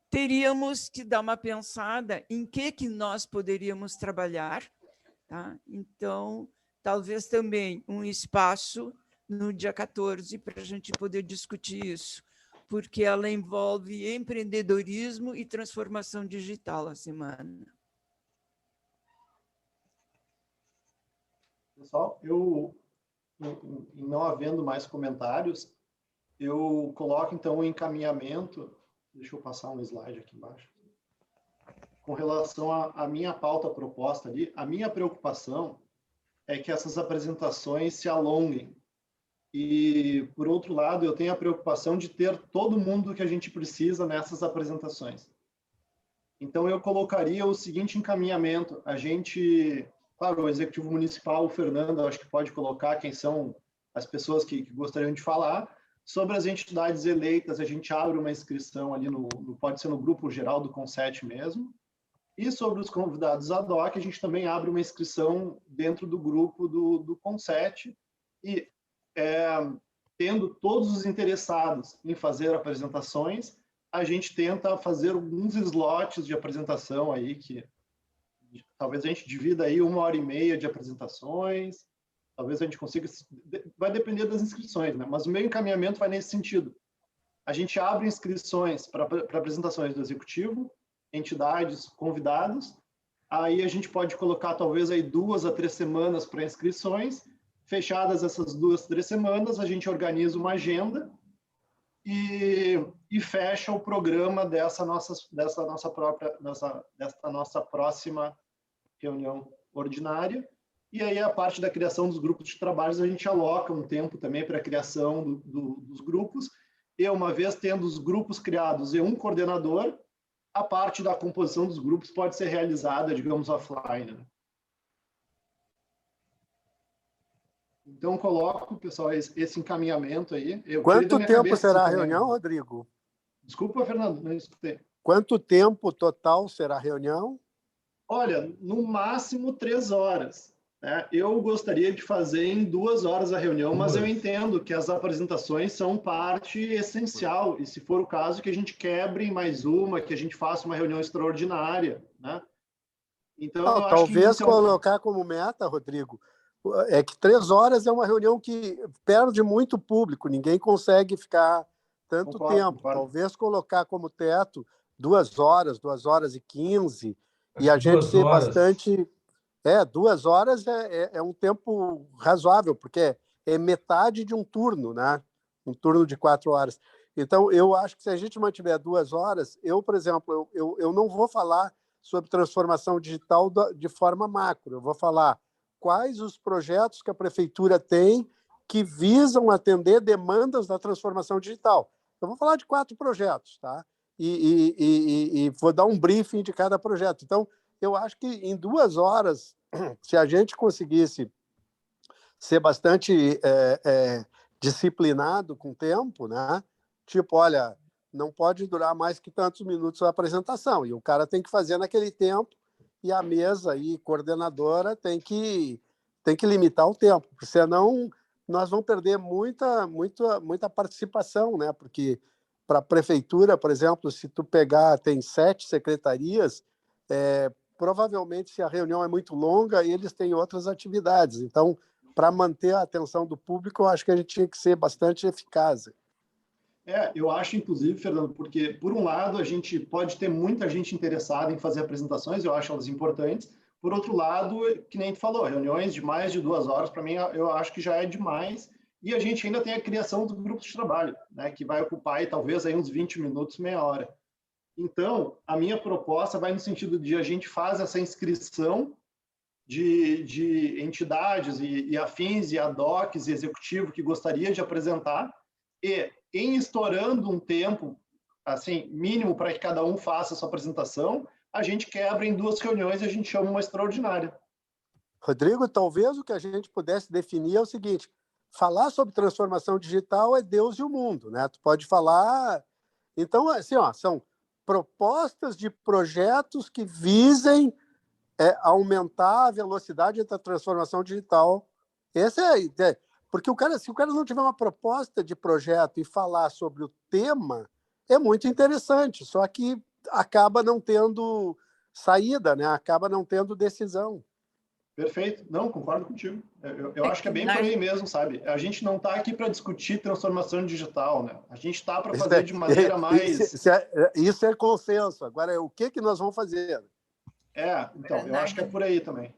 Teríamos que dar uma pensada em que nós poderíamos trabalhar, tá? Então, talvez também um espaço no dia 14 para a gente poder discutir isso, porque ela envolve empreendedorismo e transformação digital a semana. Pessoal, em não havendo mais comentários, eu coloco, então, o encaminhamento. Deixa eu passar um slide aqui embaixo. Com relação à minha pauta proposta ali, a minha preocupação é que essas apresentações se alonguem. E, por outro lado, eu tenho a preocupação de ter todo mundo que a gente precisa nessas apresentações. Então, eu colocaria o seguinte encaminhamento. A gente, claro, o Executivo Municipal, o Fernando, acho que pode colocar quem são as pessoas que gostariam de falar. Sobre as entidades eleitas, a gente abre uma inscrição ali, pode ser no grupo geral do CONSET mesmo. E sobre os convidados ad hoc, a gente também abre uma inscrição dentro do grupo do CONSET. E, tendo todos os interessados em fazer apresentações, a gente tenta fazer alguns slots de apresentação aí, que talvez a gente divida aí 1h30 de apresentações, talvez a gente consiga, vai depender das inscrições, né? Mas o meu encaminhamento vai nesse sentido. A gente abre inscrições para apresentações do Executivo, entidades, convidados, aí a gente pode colocar talvez aí 2 a 3 semanas para inscrições. Fechadas essas 2 a 3 semanas, a gente organiza uma agenda e fecha o programa dessa nossa próxima reunião ordinária. E aí, a parte da criação dos grupos de trabalhos, a gente aloca um tempo também para a criação dos grupos. E, uma vez tendo os grupos criados e um coordenador, a parte da composição dos grupos pode ser realizada, digamos, offline, né? Então, coloco, pessoal, esse encaminhamento aí. Quanto tempo será a reunião, Rodrigo? Desculpa, Fernando, não escutei. Quanto tempo total será a reunião? Olha, no máximo 3 horas. Né? Eu gostaria de fazer em 2 horas a reunião, mas eu entendo que as apresentações são parte essencial, e se for o caso, que a gente quebre em mais uma, que a gente faça uma reunião extraordinária. Né? Então, eu acho talvez que colocar como meta, Rodrigo, é que 3 horas é uma reunião que perde muito público, ninguém consegue ficar tanto tempo. Talvez colocar como teto 2 horas, 2 horas e 15, e a gente ser bastante... 2 horas é um tempo razoável, porque é metade de um turno, né? Um turno de 4 horas. Então, eu acho que se a gente mantiver 2 horas, por exemplo, eu não vou falar sobre transformação digital de forma macro, eu vou falar quais os projetos que a prefeitura tem que visam atender demandas da transformação digital. Eu vou falar de 4 projetos, tá? E vou dar um briefing de cada projeto. Então, eu acho que em 2 horas, se a gente conseguisse ser bastante disciplinado com o tempo, né? Tipo, olha, não pode durar mais que tantos minutos a apresentação, e o cara tem que fazer naquele tempo, e a mesa e coordenadora tem que limitar o tempo, porque senão nós vamos perder muita participação, né? Porque para a prefeitura, por exemplo, se tu pegar, tem 7 secretarias, provavelmente, se a reunião é muito longa, eles têm outras atividades. Então, para manter a atenção do público, eu acho que a gente tinha que ser bastante eficaz. Eu acho, inclusive, Fernando, porque, por um lado, a gente pode ter muita gente interessada em fazer apresentações, eu acho elas importantes. Por outro lado, que nem tu falou, reuniões de mais de 2 horas, para mim, eu acho que já é demais. E a gente ainda tem a criação do grupo de trabalho, né, que vai ocupar aí, talvez aí uns 20 minutos, meia hora. Então, a minha proposta vai no sentido de a gente faz essa inscrição de entidades e afins, e ad hocs, e executivo que gostaria de apresentar, e em estourando um tempo assim mínimo para que cada um faça a sua apresentação, a gente quebra em 2 reuniões e a gente chama uma extraordinária. Rodrigo, talvez o que a gente pudesse definir é o seguinte: falar sobre transformação digital é Deus e o mundo, né? Tu pode falar... Então, assim, são propostas de projetos que visem aumentar a velocidade da transformação digital. Essa é a ideia. Porque se o cara não tiver uma proposta de projeto e falar sobre o tema, é muito interessante, só que acaba não tendo saída, né? Acaba não tendo decisão. Perfeito. Não, concordo contigo. Eu acho que é bem por aí mesmo, sabe? A gente não está aqui para discutir transformação digital, né? A gente está para fazer de maneira mais... Isso é consenso. Agora, o que nós vamos fazer? Então, eu acho que é por aí também.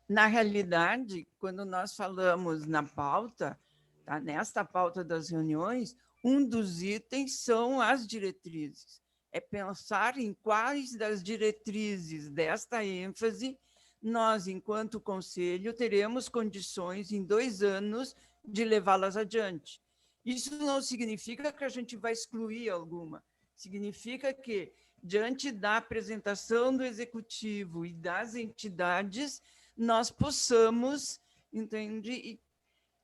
Na realidade, quando nós falamos na pauta, tá, nesta pauta das reuniões, um dos itens são as diretrizes. É pensar em quais das diretrizes desta ênfase nós, enquanto conselho, teremos condições em 2 anos de levá-las adiante. Isso não significa que a gente vai excluir alguma, significa que, diante da apresentação do executivo e das entidades, nós possamos, entende,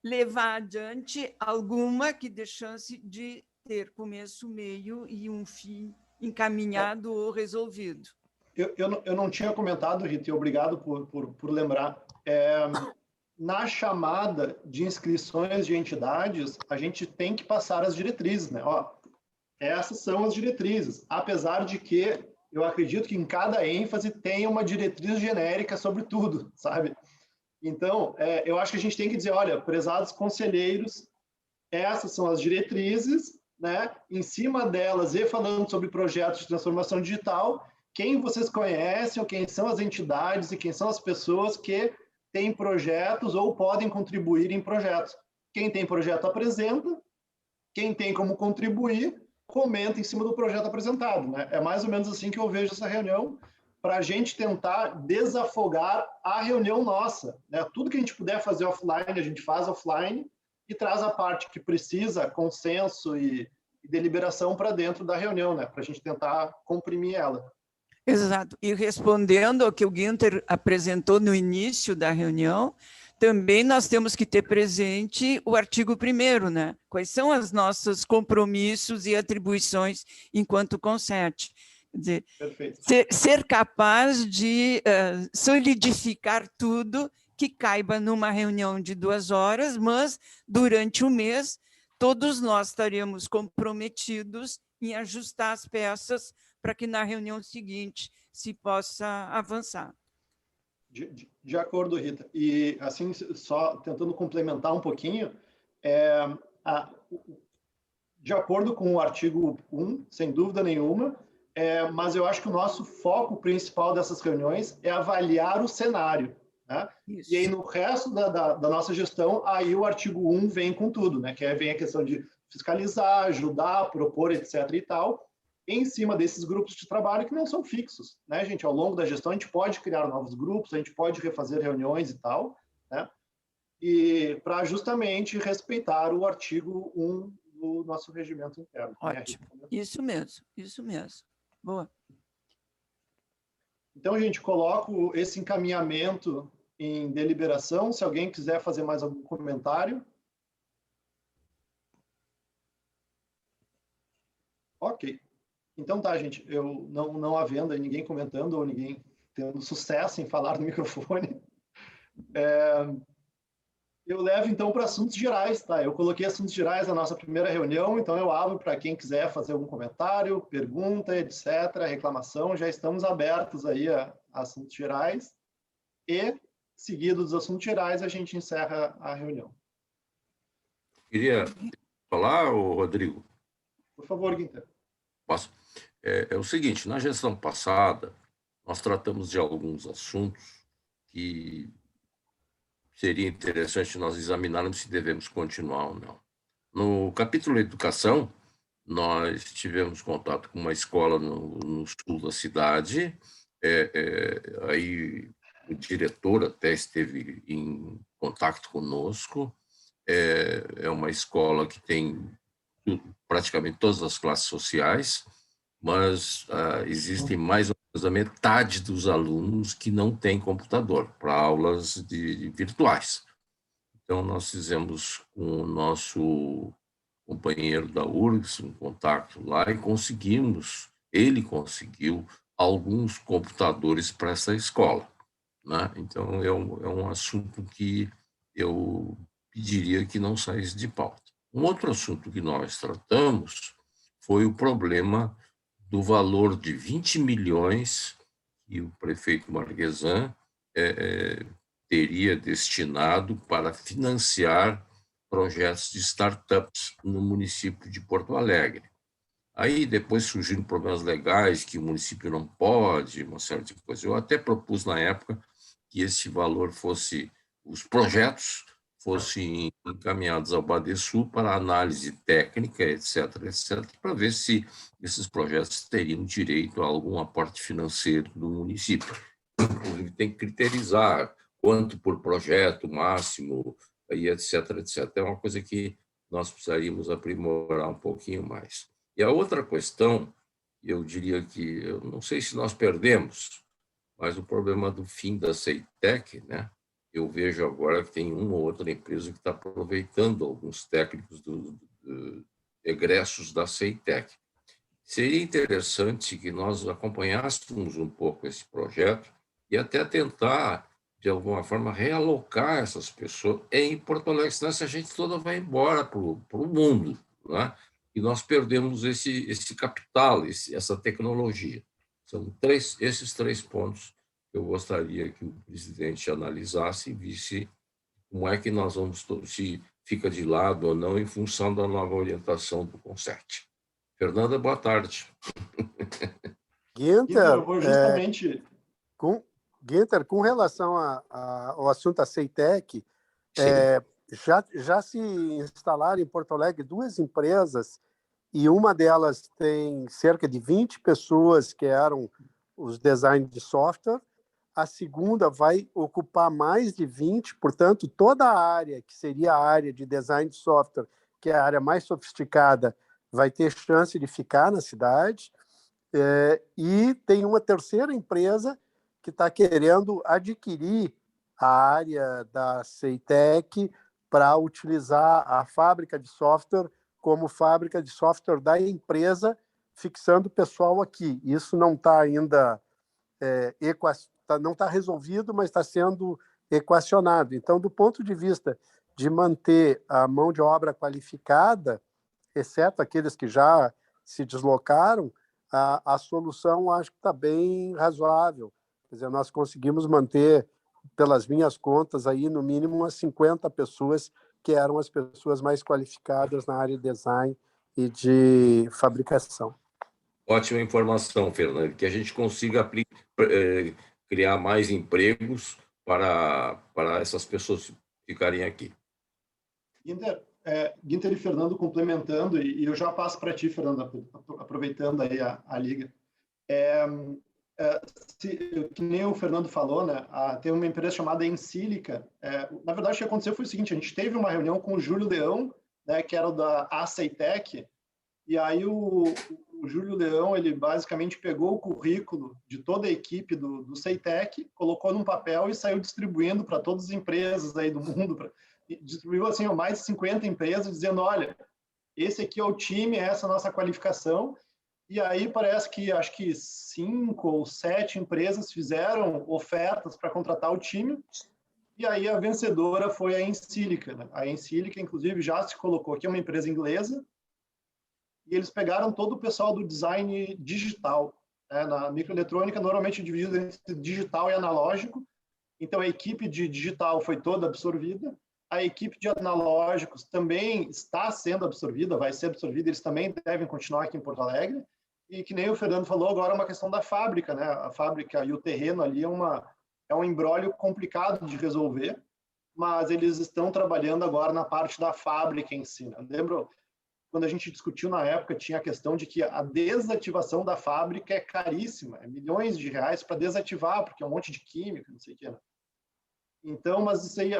levar adiante alguma que dê chance de ter começo, meio e um fim encaminhado ou resolvido. Eu não tinha comentado, Rita, e obrigado por lembrar. Na chamada de inscrições de entidades, a gente tem que passar as diretrizes, né? Ó, essas são as diretrizes, apesar de que eu acredito que em cada ênfase tem uma diretriz genérica sobre tudo, sabe? Então, eu acho que a gente tem que dizer, olha, prezados conselheiros, essas são as diretrizes, né? Em cima delas, e falando sobre projetos de transformação digital, quem vocês conhecem, ou quem são as entidades e quem são as pessoas que têm projetos ou podem contribuir em projetos. Quem tem projeto apresenta, quem tem como contribuir, comenta em cima do projeto apresentado, né? É mais ou menos assim que eu vejo essa reunião, para a gente tentar desafogar a reunião nossa, né? Tudo que a gente puder fazer offline, a gente faz offline e traz a parte que precisa, consenso e deliberação para dentro da reunião, né? Para a gente tentar comprimir ela. Exato. E respondendo ao que o Günther apresentou no início da reunião, também nós temos que ter presente o artigo 1º, né? Quais são os nossos compromissos e atribuições enquanto Conset. Quer dizer, ser capaz de solidificar tudo que caiba numa reunião de 2 horas, mas durante o mês todos nós estaremos comprometidos em ajustar as peças para que na reunião seguinte se possa avançar. De acordo, Rita. E, assim, só tentando complementar um pouquinho, de acordo com o artigo 1, sem dúvida nenhuma, mas eu acho que o nosso foco principal dessas reuniões é avaliar o cenário, né? E aí, no resto da nossa gestão, aí o artigo 1 vem com tudo, né? Que vem a questão de fiscalizar, ajudar, propor, etc. e tal, em cima desses grupos de trabalho que não são fixos, né, gente? Ao longo da gestão, a gente pode criar novos grupos, a gente pode refazer reuniões e tal, né? E para justamente respeitar o artigo 1 do nosso regimento interno. Ótimo. Né? Isso mesmo, isso mesmo. Boa. Então, gente, coloco esse encaminhamento em deliberação. Se alguém quiser fazer mais algum comentário. Ok. Então tá, gente, eu não havendo ninguém comentando ou ninguém tendo sucesso em falar no microfone, eu levo então para assuntos gerais, tá? Eu coloquei assuntos gerais na nossa primeira reunião, então eu abro para quem quiser fazer algum comentário, pergunta, etc., reclamação, já estamos abertos aí a assuntos gerais e, seguido dos assuntos gerais, a gente encerra a reunião. Queria falar, Rodrigo? Por favor, Günther. Posso? É o seguinte, na gestão passada, nós tratamos de alguns assuntos que seria interessante nós examinarmos se devemos continuar ou não. No capítulo Educação, nós tivemos contato com uma escola no sul da cidade, aí o diretor até esteve em contato conosco, é uma escola que tem praticamente todas as classes sociais, mas existem mais ou menos a metade dos alunos que não têm computador para aulas virtuais. Então, nós fizemos com o nosso companheiro da URGS um contato lá e ele conseguiu alguns computadores para essa escola, né? Então, é um assunto que eu pediria que não saísse de pauta. Um outro assunto que nós tratamos foi o problema do valor de 20 milhões que o prefeito Marquesan teria destinado para financiar projetos de startups no município de Porto Alegre. Aí depois surgiram problemas legais que o município não pode, uma série de coisas. Eu até propus na época que esse valor fosse, os projetos fossem encaminhados ao Badesul para análise técnica, etc., para ver se esses projetos teriam direito a algum aporte financeiro do município. Inclusive, tem que criterizar quanto por projeto, máximo, e etc., etc. É uma coisa que nós precisaríamos aprimorar um pouquinho mais. E a outra questão, eu diria que, eu não sei se nós perdemos, mas o problema do fim da CEITEC, né? Eu vejo agora que tem uma ou outra empresa que está aproveitando alguns técnicos dos egressos da CEITEC. Seria interessante que nós acompanhássemos um pouco esse projeto e até tentar, de alguma forma, realocar essas pessoas em Porto Alegre, senão essa gente toda vai embora para o mundo, né? E nós perdemos esse capital, essa tecnologia. São esses 3 pontos que eu gostaria que o presidente analisasse e visse como é que nós vamos, se fica de lado ou não, em função da nova orientação do Consert. Fernanda, boa tarde. Guinter, justamente... Guinter, com relação ao assunto da CEITEC, já se instalaram em Porto Alegre 2 empresas, e uma delas tem cerca de 20 pessoas que eram os designers de software, a segunda vai ocupar mais de 20, portanto, toda a área, que seria a área de design de software, que é a área mais sofisticada, vai ter chance de ficar na cidade, e tem uma terceira empresa que está querendo adquirir a área da CEITEC para utilizar a fábrica de software como fábrica de software da empresa, fixando o pessoal aqui. Isso não está ainda não está resolvido, mas está sendo equacionado. Então, do ponto de vista de manter a mão de obra qualificada, exceto aqueles que já se deslocaram, a solução acho que está bem razoável. Quer dizer, nós conseguimos manter, pelas minhas contas, aí, no mínimo umas 50 pessoas que eram as pessoas mais qualificadas na área de design e de fabricação. Ótima informação, Fernando, que a gente consiga criar mais empregos para essas pessoas ficarem aqui. Guinter e Fernando complementando, e eu já passo para ti, Fernando, aproveitando aí a liga. Que nem o Fernando falou, né? Tem uma empresa chamada Ensilica. Na verdade, o que aconteceu foi o seguinte: a gente teve uma reunião com o Júlio Leão, né, que era da CEITEC, e aí o Júlio Leão, ele basicamente pegou o currículo de toda a equipe do CEITEC, colocou num papel e saiu distribuindo para todas as empresas aí do mundo, distribuiu assim mais de 50 empresas, dizendo: olha, esse aqui é o time, essa é a nossa qualificação. E aí parece que, acho que 5 ou 7 empresas fizeram ofertas para contratar o time, e aí a vencedora foi a Ensilica, né? A Ensilica, inclusive, já se colocou aqui, é uma empresa inglesa, e eles pegaram todo o pessoal do design digital, né? Na microeletrônica, normalmente dividido entre digital e analógico, então a equipe de digital foi toda absorvida, a equipe de analógicos também está sendo absorvida, vai ser absorvida, eles também devem continuar aqui em Porto Alegre. E que nem o Fernando falou, agora é uma questão da fábrica, né? A fábrica e o terreno ali é um imbróglio complicado de resolver, mas eles estão trabalhando agora na parte da fábrica em si. Eu lembro, quando a gente discutiu na época, tinha a questão de que a desativação da fábrica é caríssima, é milhões de reais para desativar, porque é um monte de química, não sei o que, né? Então, mas isso aí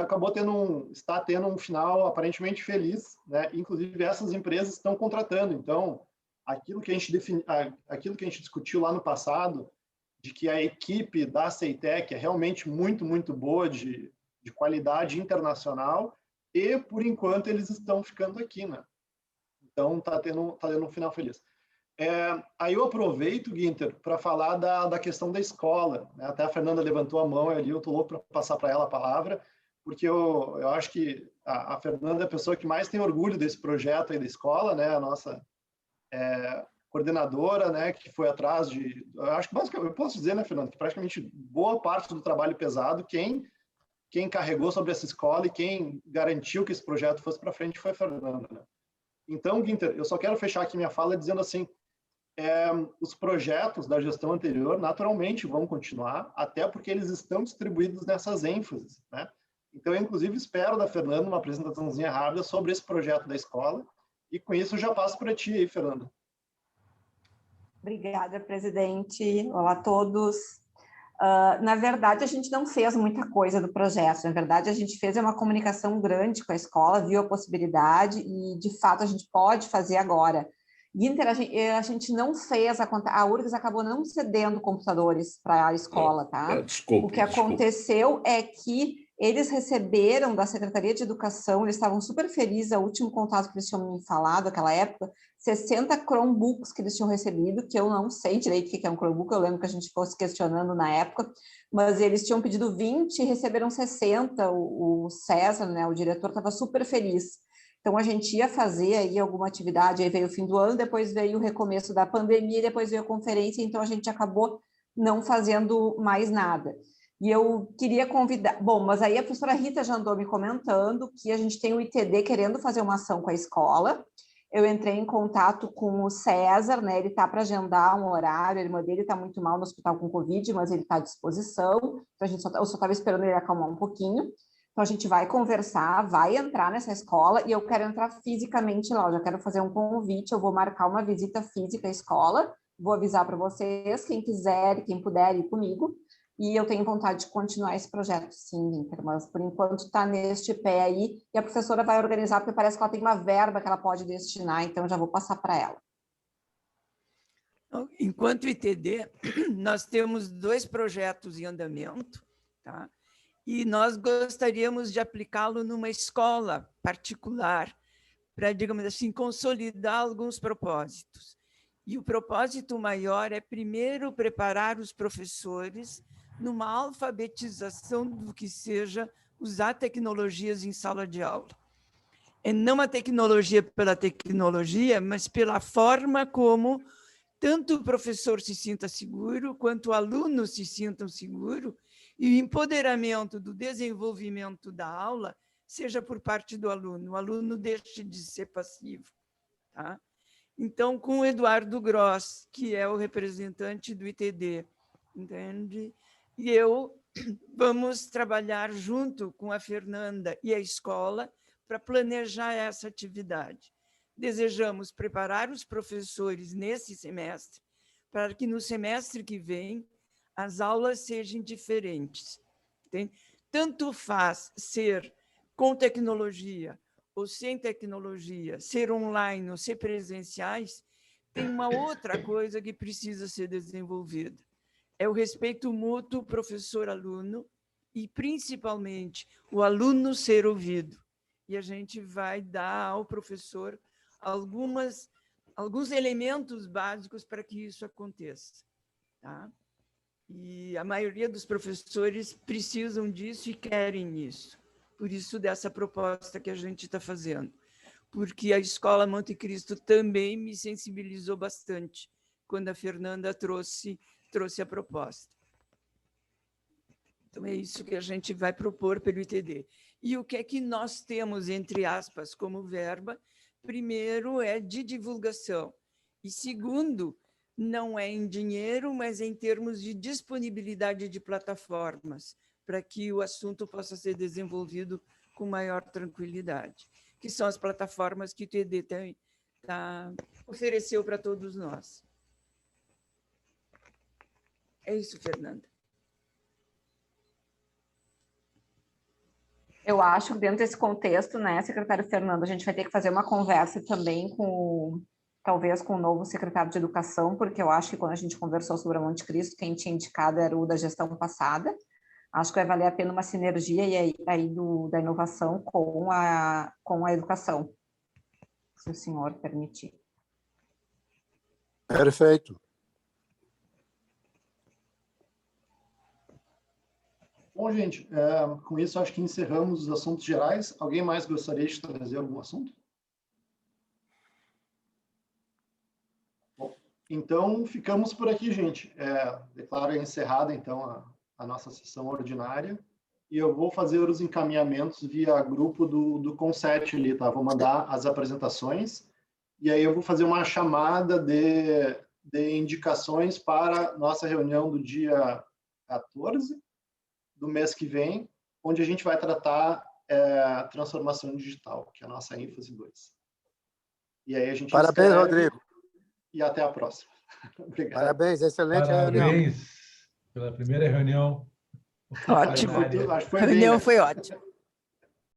está tendo um final aparentemente feliz, né? Inclusive, essas empresas estão contratando. Então, aquilo que a gente discutiu lá no passado, de que a equipe da CEITEC é realmente muito, muito boa, de qualidade internacional, e, por enquanto, eles estão ficando aqui, né? Então, está tendo um final feliz. Aí eu aproveito, Guinter, para falar da questão da escola, né? Até a Fernanda levantou a mão ali, eu estou louco para passar para ela a palavra, porque eu acho que a Fernanda é a pessoa que mais tem orgulho desse projeto aí da escola, né? A nossa coordenadora, né, que foi atrás eu acho que basicamente, eu posso dizer, né, Fernando, que praticamente boa parte do trabalho pesado, quem carregou sobre essa escola e quem garantiu que esse projeto fosse para frente foi a Fernanda, né? Então, Guinter, eu só quero fechar aqui minha fala dizendo assim, os projetos da gestão anterior, naturalmente, vão continuar, até porque eles estão distribuídos nessas ênfases, né? Então, eu, inclusive, espero da Fernanda uma apresentaçãozinha rápida sobre esse projeto da escola, e com isso eu já passo para ti aí, Fernanda. Obrigada, presidente. Olá a todos. Na verdade, a gente não fez muita coisa do projeto. Na verdade, a gente fez uma comunicação grande com a escola, viu a possibilidade e, de fato, a gente pode fazer agora. Inter, a gente não fez, a URGS acabou não cedendo computadores para a escola, tá? Desculpe, o que aconteceu é que eles receberam da Secretaria de Educação, eles estavam super felizes, o último contato que eles tinham me falado naquela época, 60 Chromebooks que eles tinham recebido, que eu não sei direito o que é um Chromebook, eu lembro que a gente ficou se questionando na época, mas eles tinham pedido 20 e receberam 60, o César, né, o diretor, estava super feliz. Então, a gente ia fazer aí alguma atividade, aí veio o fim do ano, depois veio o recomeço da pandemia, depois veio a conferência, então a gente acabou não fazendo mais nada. E eu queria convidar... Bom, mas aí a professora Rita já andou me comentando que a gente tem o ITD querendo fazer uma ação com a escola. Eu entrei em contato com o César, né? Ele está para agendar um horário, a irmã dele está muito mal no hospital com Covid, mas ele está à disposição. Então, eu só estava esperando ele acalmar um pouquinho. Então, a gente vai conversar, vai entrar nessa escola e eu quero entrar fisicamente lá. Eu já quero fazer um convite, eu vou marcar uma visita física à escola, vou avisar para vocês, quem quiser, quem puder ir comigo. E eu tenho vontade de continuar esse projeto, sim, Inter, mas por enquanto está neste pé aí, e a professora vai organizar, porque parece que ela tem uma verba que ela pode destinar, então eu já vou passar para ela. Enquanto ITD, nós temos 2 projetos em andamento, tá? E nós gostaríamos de aplicá-lo numa escola particular, para, digamos assim, consolidar alguns propósitos. E o propósito maior é, primeiro, preparar os professores numa alfabetização do que seja usar tecnologias em sala de aula. É não a tecnologia pela tecnologia, mas pela forma como tanto o professor se sinta seguro, quanto o aluno se sinta seguro, e o empoderamento do desenvolvimento da aula seja por parte do aluno. O aluno deixe de ser passivo. Tá? Então, com o Eduardo Gross, que é o representante do ITD, entende? E eu vamos trabalhar junto com a Fernanda e a escola para planejar essa atividade. Desejamos preparar os professores nesse semestre, para que no semestre que vem as aulas sejam diferentes. Entende? Tanto faz ser com tecnologia ou sem tecnologia, ser online ou ser presenciais, tem uma outra coisa que precisa ser desenvolvida. É o respeito mútuo professor-aluno e, principalmente, o aluno ser ouvido. E a gente vai dar ao professor alguns elementos básicos para que isso aconteça. Tá? E a maioria dos professores precisam disso e querem isso. Por isso, dessa proposta que a gente está fazendo. Porque a Escola Monte Cristo também me sensibilizou bastante quando a Fernanda trouxe a proposta. Então, é isso que a gente vai propor pelo ITD. E o que é que nós temos, entre aspas, como verba? Primeiro, é de divulgação. E segundo, não é em dinheiro, mas em termos de disponibilidade de plataformas, para que o assunto possa ser desenvolvido com maior tranquilidade, que são as plataformas que o ITD ofereceu para todos nós. É isso, Fernanda. Eu acho que dentro desse contexto, né, secretário Fernando, a gente vai ter que fazer uma conversa também talvez com o novo secretário de Educação, porque eu acho que quando a gente conversou sobre a Monte Cristo, quem tinha indicado era o da gestão passada. Acho que vai valer a pena uma sinergia aí da inovação com a educação, se o senhor permitir. Perfeito. Bom, gente, com isso acho que encerramos os assuntos gerais. Alguém mais gostaria de trazer algum assunto? Bom, então, ficamos por aqui, gente. Declaro encerrada, então, a nossa sessão ordinária. E eu vou fazer os encaminhamentos via grupo do Conset ali, tá? Vou mandar as apresentações. E aí eu vou fazer uma chamada de indicações para nossa reunião do dia 14 do mês que vem, onde a gente vai tratar transformação digital, que é a nossa ênfase 2. E aí a gente Parabéns, escreve, Rodrigo. E até a próxima. Obrigado. Parabéns, excelente reunião. Parabéns pela primeira reunião. Ótimo. Acho que foi A bem, reunião né? foi ótima.